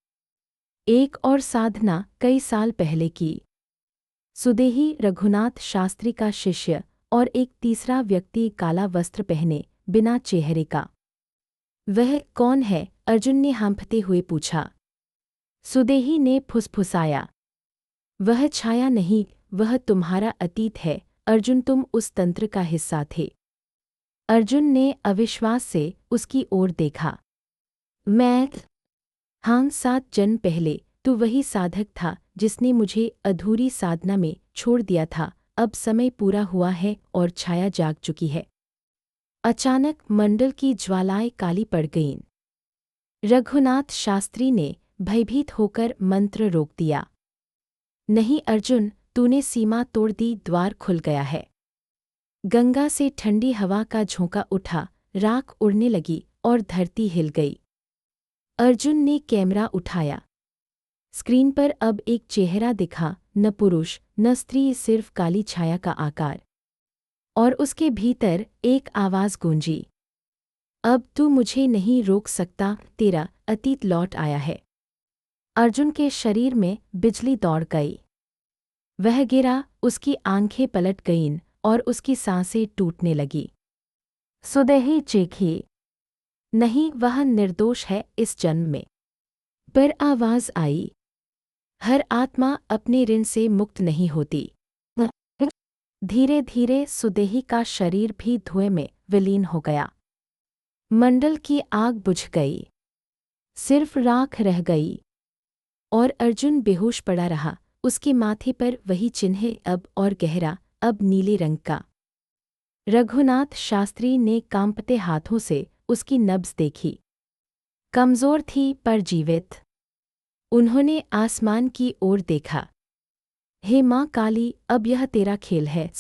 Speaker 1: एक और साधना कई साल पहले की। सुदेही, रघुनाथ शास्त्री का शिष्य, और एक तीसरा व्यक्ति काला वस्त्र पहने, बिना चेहरे का। वह कौन है? अर्जुन ने हाँफते हुए पूछा। सुदेही ने फुसफुसाया। वह छाया नहीं, वह तुम्हारा अतीत है अर्जुन, तुम उस तंत्र का हिस्सा थे। अर्जुन ने अविश्वास से उसकी ओर देखा। मैं? हाँ, 7 जन्म पहले तू वही साधक था जिसने मुझे अधूरी साधना में छोड़ दिया था। अब समय पूरा हुआ है और छाया जाग चुकी है। अचानक मंडल की ज्वालाएं काली पड़ गईं। रघुनाथ शास्त्री ने भयभीत होकर मंत्र रोक दिया। नहीं अर्जुन, तूने सीमा तोड़ दी, द्वार खुल गया है। गंगा से ठंडी हवा का झोंका उठा, राख उड़ने लगी और धरती हिल गई। अर्जुन ने कैमरा उठाया। स्क्रीन पर अब एक चेहरा दिखा, न पुरुष न स्त्री, सिर्फ काली छाया का आकार। और उसके भीतर एक आवाज़ गूंजी। अब तू मुझे नहीं रोक सकता, तेरा अतीत लौट आया है। अर्जुन के शरीर में बिजली दौड़ गई। वह गिरा, उसकी आंखें पलट गईं और उसकी सांसें टूटने लगी। सुदेही चीखी। नहीं, वह निर्दोष है इस जन्म में। पर आवाज़ आई, हर आत्मा अपने ऋण से मुक्त नहीं होती। धीरे धीरे सुदेही का शरीर भी धुएं में विलीन हो गया। मंडल की आग बुझ गई, सिर्फ राख रह गई और अर्जुन बेहोश पड़ा रहा। उसके माथे पर वही चिन्ह, अब और गहरा, अब नीले रंग का। रघुनाथ शास्त्री ने कांपते हाथों से उसकी नब्ज देखी। कमज़ोर थी पर जीवित। उन्होंने आसमान की ओर देखा। हे माँ काली, अब यह तेरा खेल है।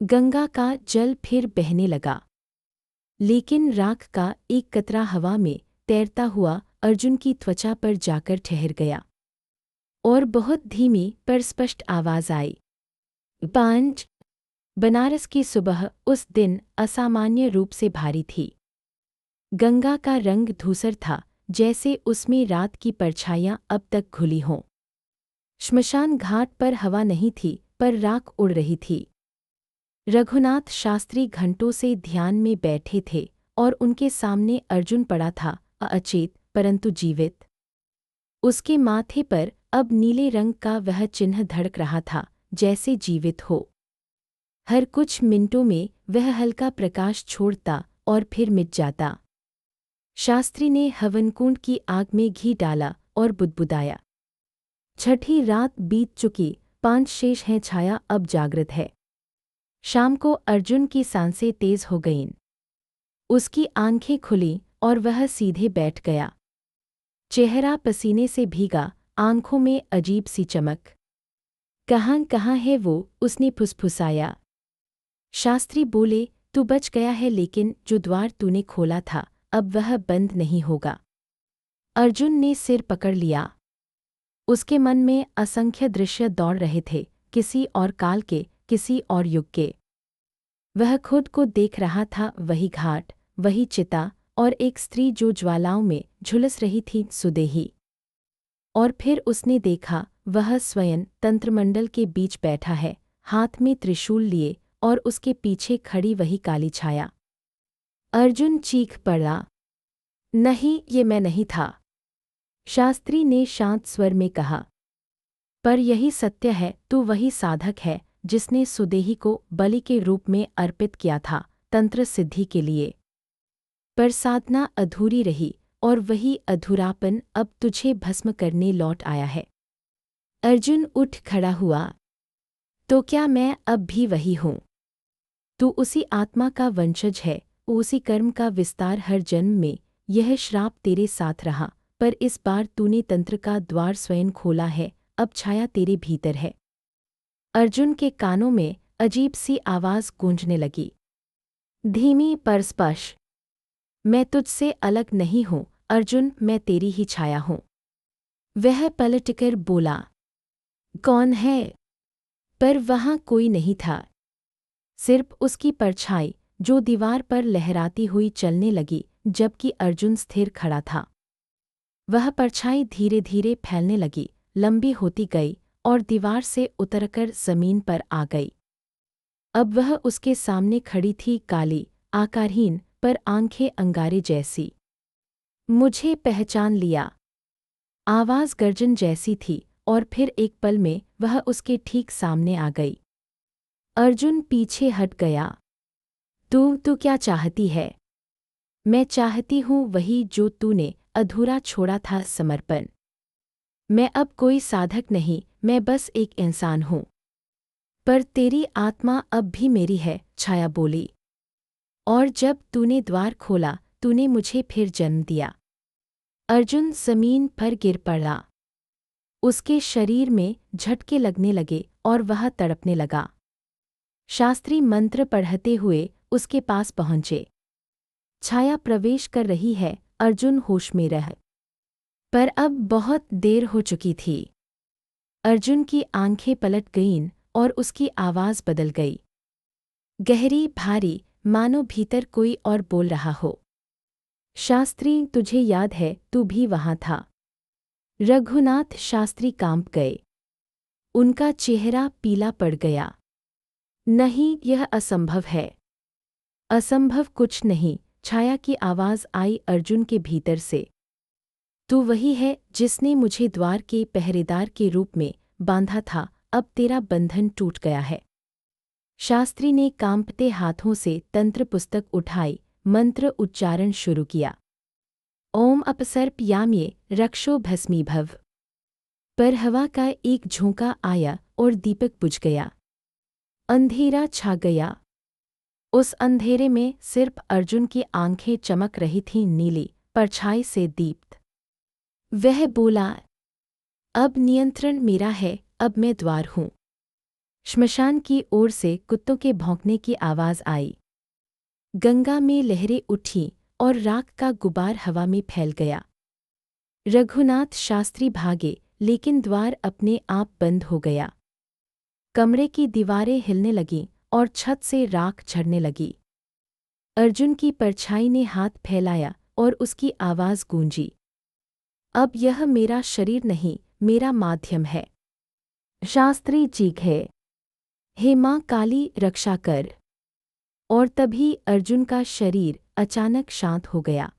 Speaker 1: गंगा का जल फिर बहने लगा, लेकिन राख का एक कतरा हवा में तैरता हुआ अर्जुन की त्वचा पर जाकर ठहर गया। और बहुत धीमी पर स्पष्ट आवाज़ आई। 5। बनारस की सुबह उस दिन असामान्य रूप से भारी थी। गंगा का रंग धूसर था, जैसे उसमें रात की परछाइयाँ अब तक घुली हों। श्मशान घाट पर हवा नहीं थी, पर राख उड़ रही थी। रघुनाथ शास्त्री घंटों से ध्यान में बैठे थे और उनके सामने अर्जुन पड़ा था, अचेत परंतु जीवित। उसके माथे पर अब नीले रंग का वह चिन्ह धड़क रहा था, जैसे जीवित हो। हर कुछ मिनटों में वह हल्का प्रकाश छोड़ता और फिर मिट जाता। शास्त्री ने हवनकुंड की आग में घी डाला और बुदबुदाया। छठी रात बीत चुकी, 5 शेष हैं, छाया अब जागृत है। शाम को अर्जुन की सांसें तेज हो गईं। उसकी आंखें खुलीं और वह सीधे बैठ गया। चेहरा पसीने से भीगा, आंखों में अजीब सी चमक। कहाँ है वो, उसने फुसफुसाया। शास्त्री बोले, तू बच गया है, लेकिन जो द्वार तूने खोला था अब वह बंद नहीं होगा। अर्जुन ने सिर पकड़ लिया। उसके मन में असंख्य दृश्य दौड़ रहे थे, किसी और काल के, किसी और युग के। वह खुद को देख रहा था, वही घाट, वही चिता और एक स्त्री जो ज्वालाओं में झुलस रही थी, सुदेही। और फिर उसने देखा, वह स्वयं तंत्रमंडल के बीच बैठा है, हाथ में त्रिशूल लिए, और उसके पीछे खड़ी वही काली छाया। अर्जुन चीख पड़ा। नहीं, ये मैं नहीं था। शास्त्री ने शांत स्वर में कहा। पर यही सत्य है, तू वही साधक है जिसने सुदेही को बलि के रूप में अर्पित किया था, तंत्र सिद्धि के लिए। पर साधना अधूरी रही और वही अधूरापन अब तुझे भस्म करने लौट आया है। अर्जुन उठ खड़ा हुआ। तो क्या मैं अब भी वही हूँ? तू उसी आत्मा का वंशज है, उसी कर्म का विस्तार। हर जन्म में यह श्राप तेरे साथ रहा, पर इस बार तूने तंत्र का द्वार स्वयं खोला है, अब छाया तेरे भीतर है। अर्जुन के कानों में अजीब सी आवाज़ गूंजने लगी, धीमी पर स्पष्ट। मैं तुझसे अलग नहीं हूँ अर्जुन, मैं तेरी ही छाया हूँ। वह पलटकर बोला, कौन है? पर वहाँ कोई नहीं था, सिर्फ उसकी परछाई जो दीवार पर लहराती हुई चलने लगी, जबकि अर्जुन स्थिर खड़ा था। वह परछाई धीरे धीरे फैलने लगी, लंबी होती गई और दीवार से उतरकर जमीन पर आ गई। अब वह उसके सामने खड़ी थी, काली, आकारहीन, पर आंखें अंगारे जैसी। मुझे पहचान लिया। आवाज़ गर्जन जैसी थी और फिर एक पल में वह उसके ठीक सामने आ गई। अर्जुन पीछे हट गया। तू क्या चाहती है? मैं चाहती हूँ वही जो तूने अधूरा छोड़ा था, समर्पण। मैं अब कोई साधक नहीं, मैं बस एक इंसान हूँ। पर तेरी आत्मा अब भी मेरी है, छाया बोली। और जब तूने द्वार खोला, तूने मुझे फिर जन्म दिया। अर्जुन जमीन पर गिर पड़ा। उसके शरीर में झटके लगने लगे और वह तड़पने लगा। शास्त्री मंत्र पढ़ते हुए उसके पास पहुंचे। छाया प्रवेश कर रही है, अर्जुन होश में रह। पर अब बहुत देर हो चुकी थी। अर्जुन की आंखें पलट गईं और उसकी आवाज़ बदल गई, गहरी, भारी, मानो भीतर कोई और बोल रहा हो। शास्त्री, तुझे याद है, तू भी वहाँ था। रघुनाथ शास्त्री कांप गए। उनका चेहरा पीला पड़ गया। नहीं, यह असंभव है। असंभव कुछ नहीं, छाया की आवाज़ आई अर्जुन के भीतर से। तू वही है जिसने मुझे द्वार के पहरेदार के रूप में बांधा था, अब तेरा बंधन टूट गया है। शास्त्री ने कांपते हाथों से तंत्र पुस्तक उठाई, मंत्र उच्चारण शुरू किया। ओम अपसर्पयाम्ये रक्षो भस्मीभव। पर हवा का एक झोंका आया और दीपक बुझ गया। अंधेरा छा गया। उस अंधेरे में सिर्फ अर्जुन की आंखें चमक रही थीं, नीली परछाई से दीप्त। वह बोला, अब नियंत्रण मेरा है, अब मैं द्वार हूँ। श्मशान की ओर से कुत्तों के भौंकने की आवाज़ आई। गंगा में लहरें उठीं और राख का गुबार हवा में फैल गया। रघुनाथ शास्त्री भागे, लेकिन द्वार अपने आप बंद हो गया। कमरे की दीवारें हिलने लगीं और छत से राख झड़ने लगी। अर्जुन की परछाई ने हाथ फैलाया और उसकी आवाज़ गूंजी, अब यह मेरा शरीर नहीं, मेरा माध्यम है। शास्त्री चीखे, हे माँ काली, रक्षा कर। और तभी अर्जुन का शरीर अचानक शांत हो गया।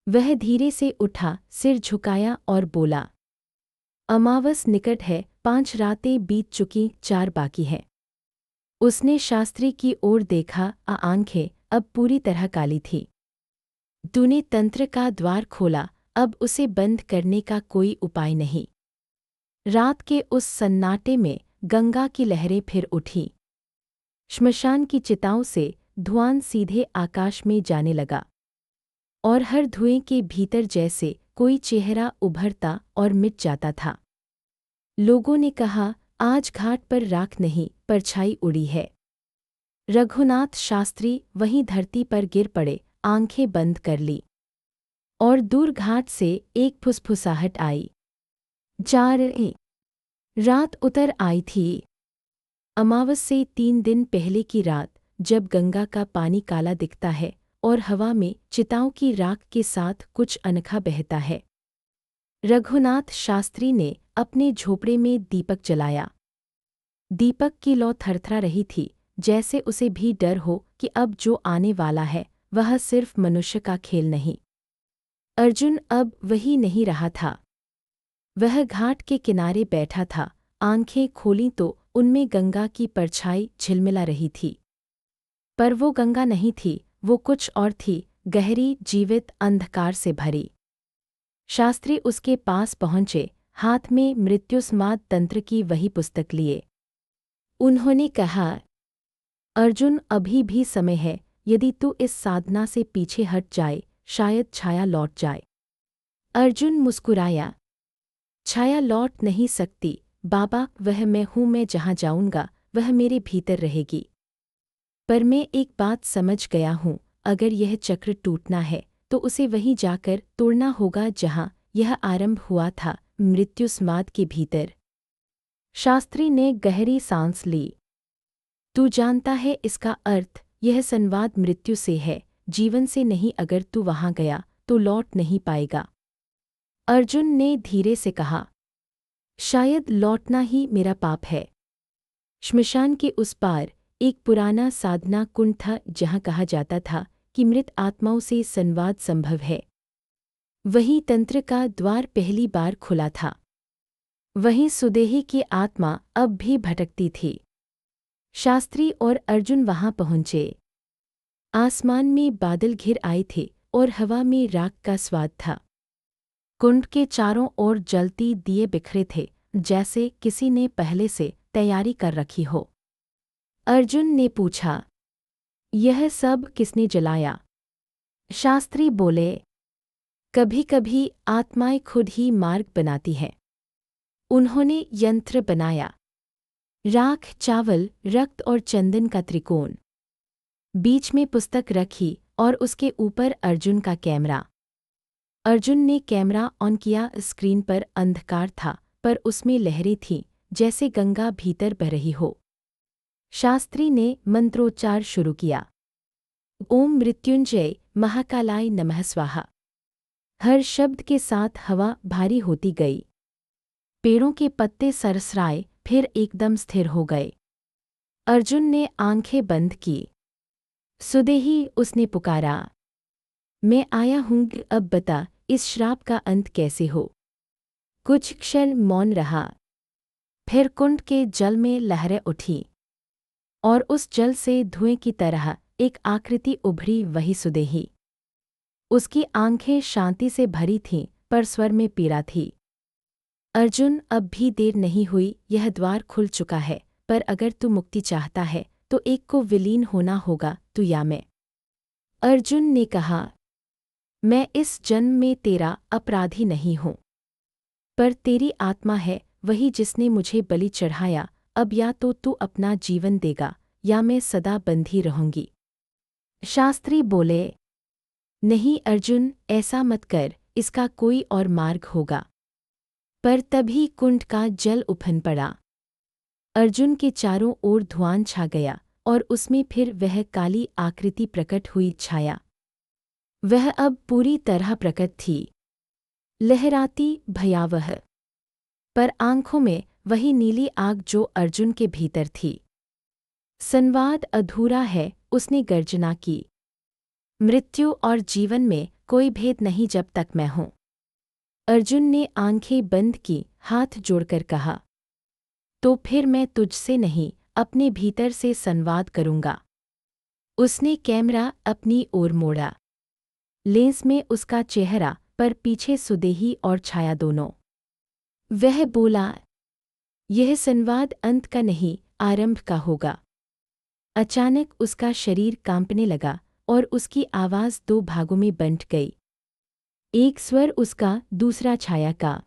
Speaker 1: वह धीरे से उठा, सिर झुकाया और बोला, अमावस निकट है, 5 रातें बीत चुकी, 4 बाकी हैं। उसने शास्त्री की ओर देखा, आंखें अब पूरी तरह काली थी। तूने तंत्र का द्वार खोला, अब उसे बंद करने का कोई उपाय नहीं। रात के उस सन्नाटे में गंगा की लहरें फिर उठीं। श्मशान की चिताओं से धुआं सीधे आकाश में जाने लगा और हर धुएं के भीतर जैसे कोई चेहरा उभरता और मिट जाता था। लोगों ने कहा, आज घाट पर राख नहीं, परछाई उड़ी है। रघुनाथ शास्त्री वहीं धरती पर गिर पड़े, आंखें बंद कर ली। और दूर घाट से एक फुसफुसाहट आई। 4 रात उतर आई थी। अमावस से 3 दिन पहले की रात, जब गंगा का पानी काला दिखता है और हवा में चिताओं की राख के साथ कुछ अनोखा बहता है। रघुनाथ शास्त्री ने अपने झोपड़े में दीपक जलाया। दीपक की लौ थरथरा रही थी, जैसे उसे भी डर हो कि अब जो आने वाला है वह सिर्फ मनुष्य का खेल नहीं। अर्जुन अब वही नहीं रहा था। वह घाट के किनारे बैठा था, आंखें खोलीं तो उनमें गंगा की परछाई झिलमिला रही थी। पर वो गंगा नहीं थी, वो कुछ और थी, गहरी, जीवित, अंधकार से भरी। शास्त्री उसके पास पहुंचे, हाथ में मृत्युस्माद तंत्र की वही पुस्तक लिए। उन्होंने कहा, अर्जुन, अभी भी समय है, यदि तू इस साधना से पीछे हट जाए, शायद छाया लौट जाए। अर्जुन मुस्कुराया, छाया लौट नहीं सकती बाबा, वह मैं हूँ, मैं जहाँ जाऊँगा वह मेरे भीतर रहेगी। पर मैं एक बात समझ गया हूँ, अगर यह चक्र टूटना है तो उसे वहीं जाकर तोड़ना होगा जहाँ यह आरंभ हुआ था, मृत्युस्माद के भीतर। शास्त्री ने गहरी सांस ली। तू जानता है इसका अर्थ, यह संवाद मृत्यु से है, जीवन से नहीं। अगर तू वहाँ गया तो लौट नहीं पाएगा। अर्जुन ने धीरे से कहा, शायद लौटना ही मेरा पाप है। श्मशान के उस पार एक पुराना साधना कुंड था, जहाँ कहा जाता था कि मृत आत्माओं से संवाद संभव है। वहीं तंत्र का द्वार पहली बार खुला था। वहीं सुदेही की आत्मा अब भी भटकती थी। शास्त्री और अर्जुन वहां पहुंचे। आसमान में बादल घिर आए थे और हवा में राख का स्वाद था। कुंड के चारों ओर जलती दिए बिखरे थे, जैसे किसी ने पहले से तैयारी कर रखी हो। अर्जुन ने पूछा, यह सब किसने जलाया? शास्त्री बोले, कभी कभी आत्माएं खुद ही मार्ग बनाती हैं। उन्होंने यंत्र बनाया, राख, चावल, रक्त और चंदन का त्रिकोण। बीच में पुस्तक रखी और उसके ऊपर अर्जुन का कैमरा। अर्जुन ने कैमरा ऑन किया। स्क्रीन पर अंधकार था, पर उसमें लहरें थीं, जैसे गंगा भीतर बह रही हो। शास्त्री ने मंत्रोच्चार शुरू किया। ओम मृत्युंजय महाकालाय नमः स्वाहा। हर शब्द के साथ हवा भारी होती गई। पेड़ों के पत्ते सरसराए, फिर एकदम स्थिर हो गए। अर्जुन ने आंखें बंद की। सुदेही, उसने पुकारा, मैं आया हूँ, अब बता इस श्राप का अंत कैसे हो। कुछ क्षण मौन रहा। फिर कुंड के जल में लहरें उठी और उस जल से धुएं की तरह एक आकृति उभरी, वही सुदेही। उसकी आंखें शांति से भरी थीं, पर स्वर में पीड़ा थी। अर्जुन, अब भी देर नहीं हुई, यह द्वार खुल चुका है, पर अगर तू मुक्ति चाहता है तो एक को विलीन होना होगा, तू या मैं। अर्जुन ने कहा, मैं इस जन्म में तेरा अपराधी नहीं हूँ, पर तेरी आत्मा है वही जिसने मुझे बलि चढ़ाया। अब या तो तू अपना जीवन देगा या मैं सदा बंधी रहूंगी। शास्त्री बोले, नहीं अर्जुन, ऐसा मत कर, इसका कोई और मार्ग होगा। पर तभी कुंड का जल उफन पड़ा। अर्जुन के चारों ओर धुआं छा गया और उसमें फिर वह काली आकृति प्रकट हुई, छाया। वह अब पूरी तरह प्रकट थी, लहराती, भयावह, पर आंखों में वही नीली आग जो अर्जुन के भीतर थी। संवाद अधूरा है, उसने गर्जना की। मृत्यु और जीवन में कोई भेद नहीं जब तक मैं हूं। अर्जुन ने आंखें बंद की, हाथ जोड़कर कहा, तो फिर मैं तुझसे नहीं, अपने भीतर से संवाद करूंगा। उसने कैमरा अपनी ओर मोड़ा। लेंस में उसका चेहरा, पर पीछे सुदेही और छाया दोनों। वह बोला, यह संवाद अंत का नहीं, आरंभ का होगा। अचानक उसका शरीर कांपने लगा और उसकी आवाज़ दो भागों में बंट गई। एक स्वर उसका, दूसरा छाया का।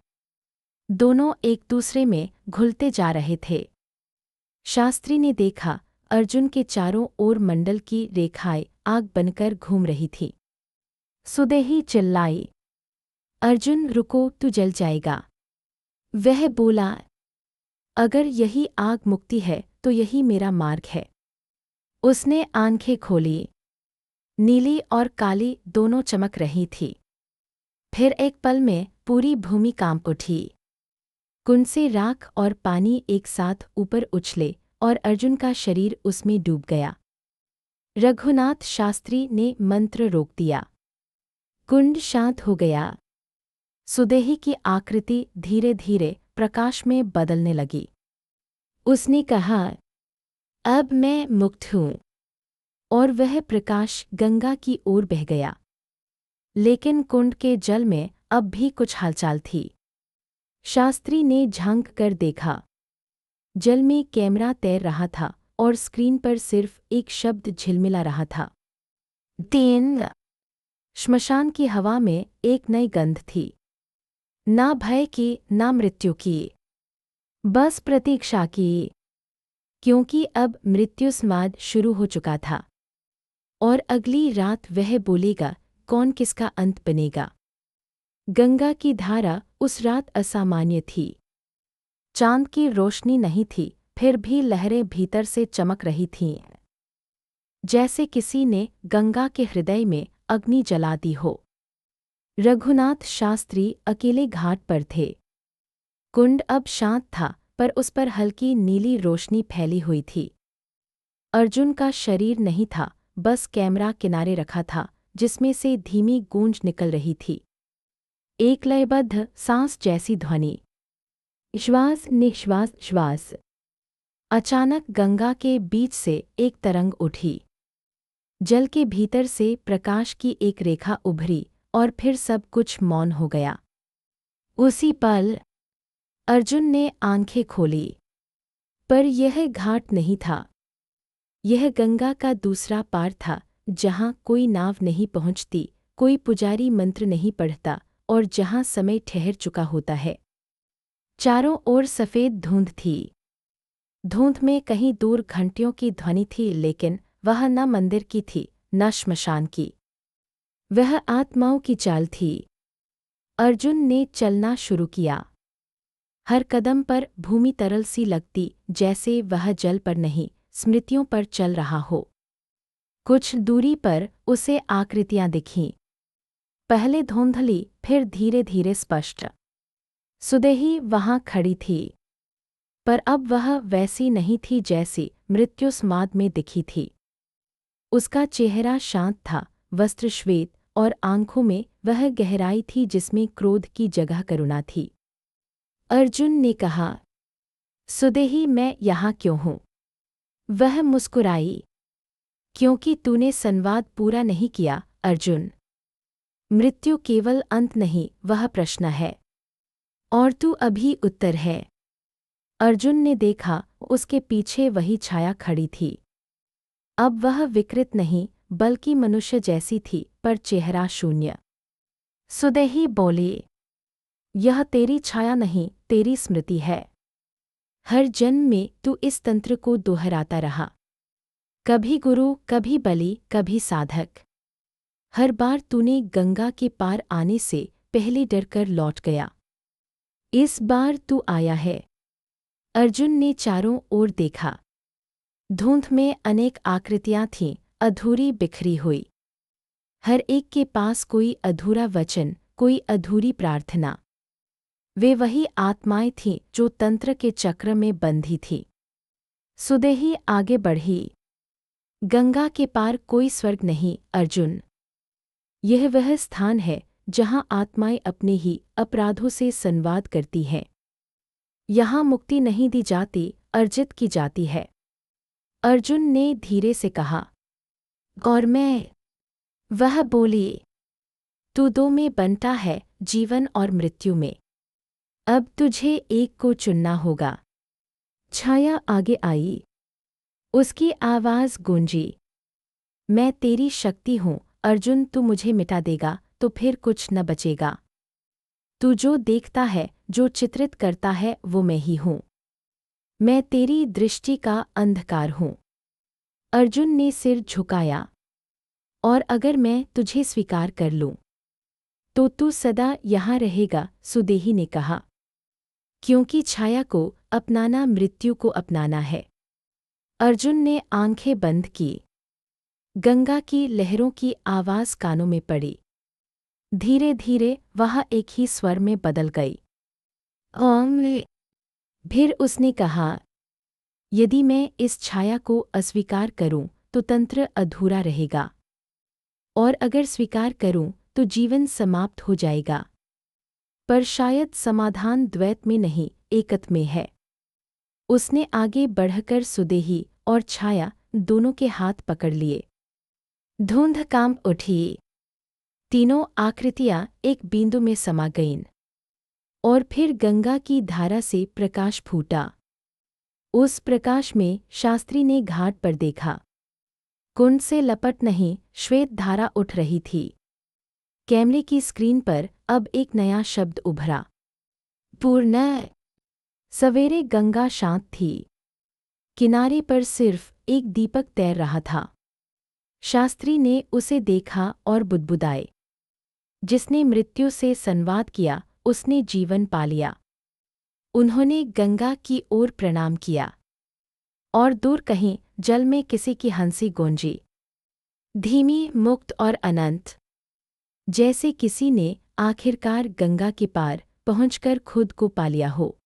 Speaker 1: दोनों एक दूसरे में घुलते जा रहे थे। शास्त्री ने देखा, अर्जुन के चारों ओर मंडल की रेखाएं आग बनकर घूम रही थी। सुदेही चिल्लाई, अर्जुन रुको, तू जल जाएगा। वह बोला, अगर यही आग मुक्ति है तो यही मेरा मार्ग है। उसने आंखें खोली। नीली और काली दोनों चमक रही थी। फिर एक पल में पूरी भूमि कांप उठी। कुंड से राख और पानी एक साथ ऊपर उछले और अर्जुन का शरीर उसमें डूब गया। रघुनाथ शास्त्री ने मंत्र रोक दिया। कुंड शांत हो गया। सुदेही की आकृति धीरे धीरे प्रकाश में बदलने लगी। उसने कहा, अब मैं मुक्त हूँ। और वह प्रकाश गंगा की ओर बह गया। लेकिन कुंड के जल में अब भी कुछ हलचल थी। शास्त्री ने झांक कर देखा। जल में कैमरा तैर रहा था और स्क्रीन पर सिर्फ एक शब्द झिलमिला रहा था, तीन। श्मशान की हवा में एक नई गंध थी, ना भय की, ना मृत्यु की, बस प्रतीक्षा की। क्योंकि अब मृत्यु संवाद शुरू हो चुका था और अगली रात वह बोलेगा, कौन किसका अंत बनेगा। गंगा की धारा उस रात असामान्य थी। चांद की रोशनी नहीं थी, फिर भी लहरें भीतर से चमक रही थीं, जैसे किसी ने गंगा के हृदय में अग्नि जला दी हो। रघुनाथ शास्त्री अकेले घाट पर थे। कुंड अब शांत था, पर उस पर हल्की नीली रोशनी फैली हुई थी। अर्जुन का शरीर नहीं था, बस कैमरा किनारे रखा था, जिसमें से धीमी गूंज निकल रही थी, एक लयबद्ध सांस जैसी ध्वनि। श्वास निश्वास श्वास। अचानक गंगा के बीच से एक तरंग उठी। जल के भीतर से प्रकाश की एक रेखा उभरी और फिर सब कुछ मौन हो गया। उसी पल अर्जुन ने आंखें खोली, पर यह घाट नहीं था। यह गंगा का दूसरा पार था, जहाँ कोई नाव नहीं पहुँचती, कोई पुजारी मंत्र नहीं पढ़ता और जहाँ समय ठहर चुका होता है। चारों ओर सफ़ेद धुंध थी। धुंध में कहीं दूर घंटियों की ध्वनि थी, लेकिन वह न मंदिर की थी न श्मशान की। वह आत्माओं की चाल थी। अर्जुन ने चलना शुरू किया। हर कदम पर भूमि तरल सी लगती, जैसे वह जल पर नहीं, स्मृतियों पर चल रहा हो। कुछ दूरी पर उसे आकृतियां दिखीं। पहले धुंधली, फिर धीरे धीरे स्पष्ट। सुदेही वहां खड़ी थी, पर अब वह वैसी नहीं थी जैसी मृत्युस्माद में दिखी थी। उसका चेहरा शांत था, वस्त्र श्वेत, और आंखों में वह गहराई थी जिसमें क्रोध की जगह करुणा थी। अर्जुन ने कहा, सुदेही, मैं यहाँ क्यों हूँ? वह मुस्कुराई। क्योंकि तूने संवाद पूरा नहीं किया, अर्जुन। मृत्यु केवल अंत नहीं, वह प्रश्न है, और तू अभी उत्तर है। अर्जुन ने देखा, उसके पीछे वही छाया खड़ी थी। अब वह विकृत नहीं, बल्कि मनुष्य जैसी थी, पर चेहरा शून्य। सुदेही बोली, यह तेरी छाया नहीं, तेरी स्मृति है। हर जन्म में तू इस तंत्र को दोहराता रहा। कभी गुरु, कभी बलि, कभी साधक। हर बार तूने गंगा के पार आने से पहले डरकर लौट गया। इस बार तू आया है। अर्जुन ने चारों ओर देखा। धुंध में अनेक आकृतियां थीं, अधूरी बिखरी हुई। हर एक के पास कोई अधूरा वचन, कोई अधूरी प्रार्थना। वे वही आत्माएं थीं जो तंत्र के चक्र में बंधी थीं। सुदेही आगे बढ़ी। गंगा के पार कोई स्वर्ग नहीं, अर्जुन। यह वह स्थान है जहाँ आत्माएं अपने ही अपराधों से संवाद करती हैं। यहाँ मुक्ति नहीं दी जाती, अर्जित की जाती है। अर्जुन ने धीरे से कहा, और मैं? वह बोली, तू दो में बंटा है, जीवन और मृत्यु में। अब तुझे एक को चुनना होगा। छाया आगे आई। उसकी आवाज़ गूंजी, मैं तेरी शक्ति हूँ, अर्जुन। तू मुझे मिटा देगा तो फिर कुछ न बचेगा। तू जो देखता है, जो चित्रित करता है, वो मैं ही हूँ। मैं तेरी दृष्टि का अंधकार हूँ। अर्जुन ने सिर झुकाया। और अगर मैं तुझे स्वीकार कर लूँ, तो तू सदा यहाँ रहेगा, सुदेही ने कहा। क्योंकि छाया को अपनाना मृत्यु को अपनाना है। अर्जुन ने आंखें बंद की। गंगा की लहरों की आवाज़ कानों में पड़ी। धीरे धीरे वह एक ही स्वर में बदल गई। ओम। फिर उसने कहा, यदि मैं इस छाया को अस्वीकार करूं, तो तंत्र अधूरा रहेगा। और अगर स्वीकार करूं, तो जीवन समाप्त हो जाएगा। पर शायद समाधान द्वैत में नहीं, एकत्व में है। उसने आगे बढ़कर सुदेही और छाया दोनों के हाथ पकड़ लिए। धुंध कांप उठी। तीनों आकृतियां एक बिंदु में समा गईं। और फिर गंगा की धारा से प्रकाश फूटा। उस प्रकाश में शास्त्री ने घाट पर देखा। कुंड से लपट नहीं, श्वेत धारा उठ रही थी। कैमरे की स्क्रीन पर अब एक नया शब्द उभरा, पूर्ण। सवेरे गंगा शांत थी। किनारे पर सिर्फ एक दीपक तैर रहा था। शास्त्री ने उसे देखा और बुदबुदाए, जिसने मृत्यु से संवाद किया, उसने जीवन पा लिया। उन्होंने गंगा की ओर प्रणाम किया। और दूर कहीं जल में किसी की हंसी गूंजी, धीमी, मुक्त और अनंत। जैसे किसी ने आखिरकार गंगा के पार पहुंचकर खुद को पा लिया हो।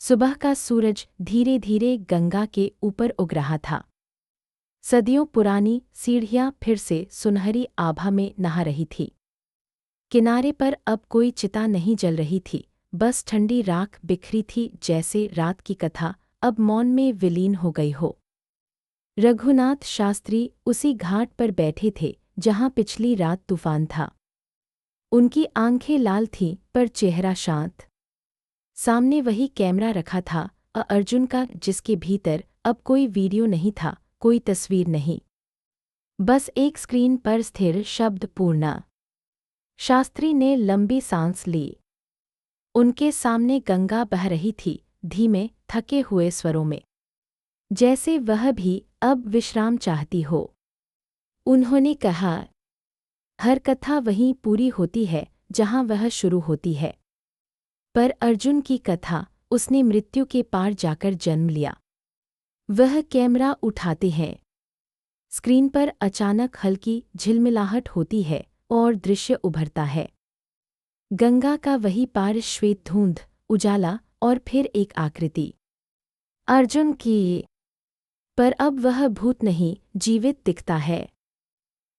Speaker 1: सुबह का सूरज धीरे धीरे गंगा के ऊपर उग रहा था। सदियों पुरानी सीढ़ियां फिर से सुनहरी आभा में नहा रही थी। किनारे पर अब कोई चिता नहीं जल रही थी, बस ठंडी राख बिखरी थी, जैसे रात की कथा अब मौन में विलीन हो गई हो। रघुनाथ शास्त्री उसी घाट पर बैठे थे जहां पिछली रात तूफान था। उनकी आंखें लाल थीं पर चेहरा शांत। सामने वही कैमरा रखा था, अर्जुन का, जिसके भीतर अब कोई वीडियो नहीं था, कोई तस्वीर नहीं, बस एक स्क्रीन पर स्थिर शब्द पूर्णा। शास्त्री ने लंबी सांस ली। उनके सामने गंगा बह रही थी, धीमे थके हुए स्वरों में, जैसे वह भी अब विश्राम चाहती हो। उन्होंने कहा, हर कथा वहीं पूरी होती है जहां वह शुरू होती है, पर अर्जुन की कथा, उसने मृत्यु के पार जाकर जन्म लिया। वह कैमरा उठाते हैं। स्क्रीन पर अचानक हल्की झिलमिलाहट होती है और दृश्य उभरता है। गंगा का वही पार, श्वेत धुंध, उजाला और फिर एक आकृति, अर्जुन की। पर अब वह भूत नहीं, जीवित दिखता है।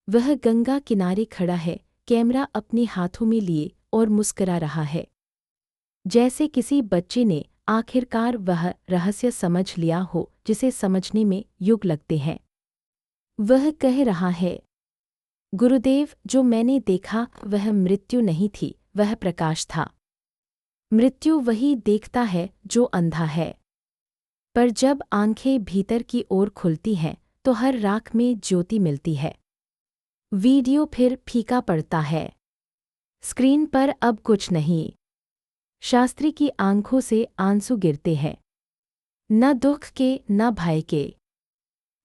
Speaker 1: वह गंगा किनारे खड़ा है, कैमरा अपने हाथों में लिए, और मुस्करा रहा है, जैसे किसी बच्चे ने आखिरकार वह रहस्य समझ लिया हो जिसे समझने में युग लगते हैं। वह कह रहा है, गुरुदेव, जो मैंने देखा वह मृत्यु नहीं थी, वह प्रकाश था। मृत्यु वही देखता है जो अंधा है, पर जब आंखें भीतर की ओर खुलती हैं तो हर राख में ज्योति मिलती है। वीडियो फिर फीका पड़ता है। स्क्रीन पर अब कुछ नहीं। शास्त्री की आंखों से आंसू गिरते हैं, न दुख के न भय के,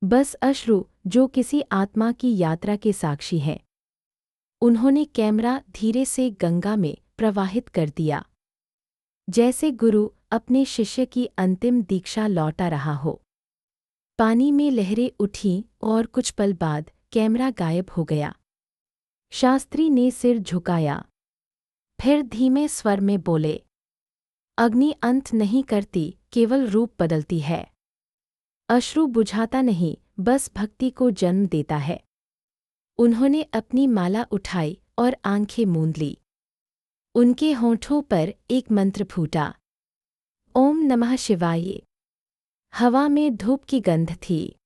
Speaker 1: बस अश्रु जो किसी आत्मा की यात्रा के साक्षी हैं। उन्होंने कैमरा धीरे से गंगा में प्रवाहित कर दिया, जैसे गुरु अपने शिष्य की अंतिम दीक्षा लौटा रहा हो। पानी में लहरें उठीं और कुछ पल बाद कैमरा गायब हो गया। शास्त्री ने सिर झुकाया, फिर धीमे स्वर में बोले, अग्नि अंत नहीं करती, केवल रूप बदलती है। अश्रु बुझाता नहीं, बस भक्ति को जन्म देता है। उन्होंने अपनी माला उठाई और आंखें मूंद ली। उनके होंठों पर एक मंत्र फूटा, ओम नमः शिवाय। हवा में धूप की गंध थी।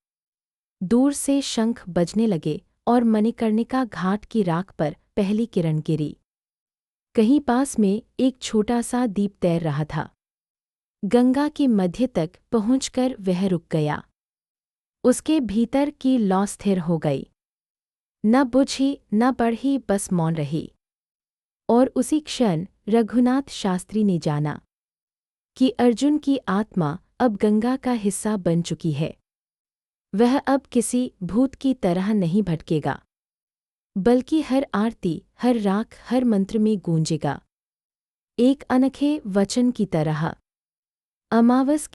Speaker 1: दूर से शंख बजने लगे और मणिकर्णिका घाट की राख पर पहली किरण गिरी। कहीं पास में एक छोटा सा दीप तैर रहा था। गंगा के मध्य तक पहुंचकर वह रुक गया। उसके भीतर की लौ स्थिर हो गई, न बुझी न बढ़ी, बस मौन रही। और उसी क्षण रघुनाथ शास्त्री ने जाना कि अर्जुन की आत्मा अब गंगा का हिस्सा बन चुकी है। वह अब किसी भूत की तरह नहीं भटकेगा, बल्कि हर आरती, हर राख, हर मंत्र में गूंजेगा, एक अनोखे वचन की तरह। अमावस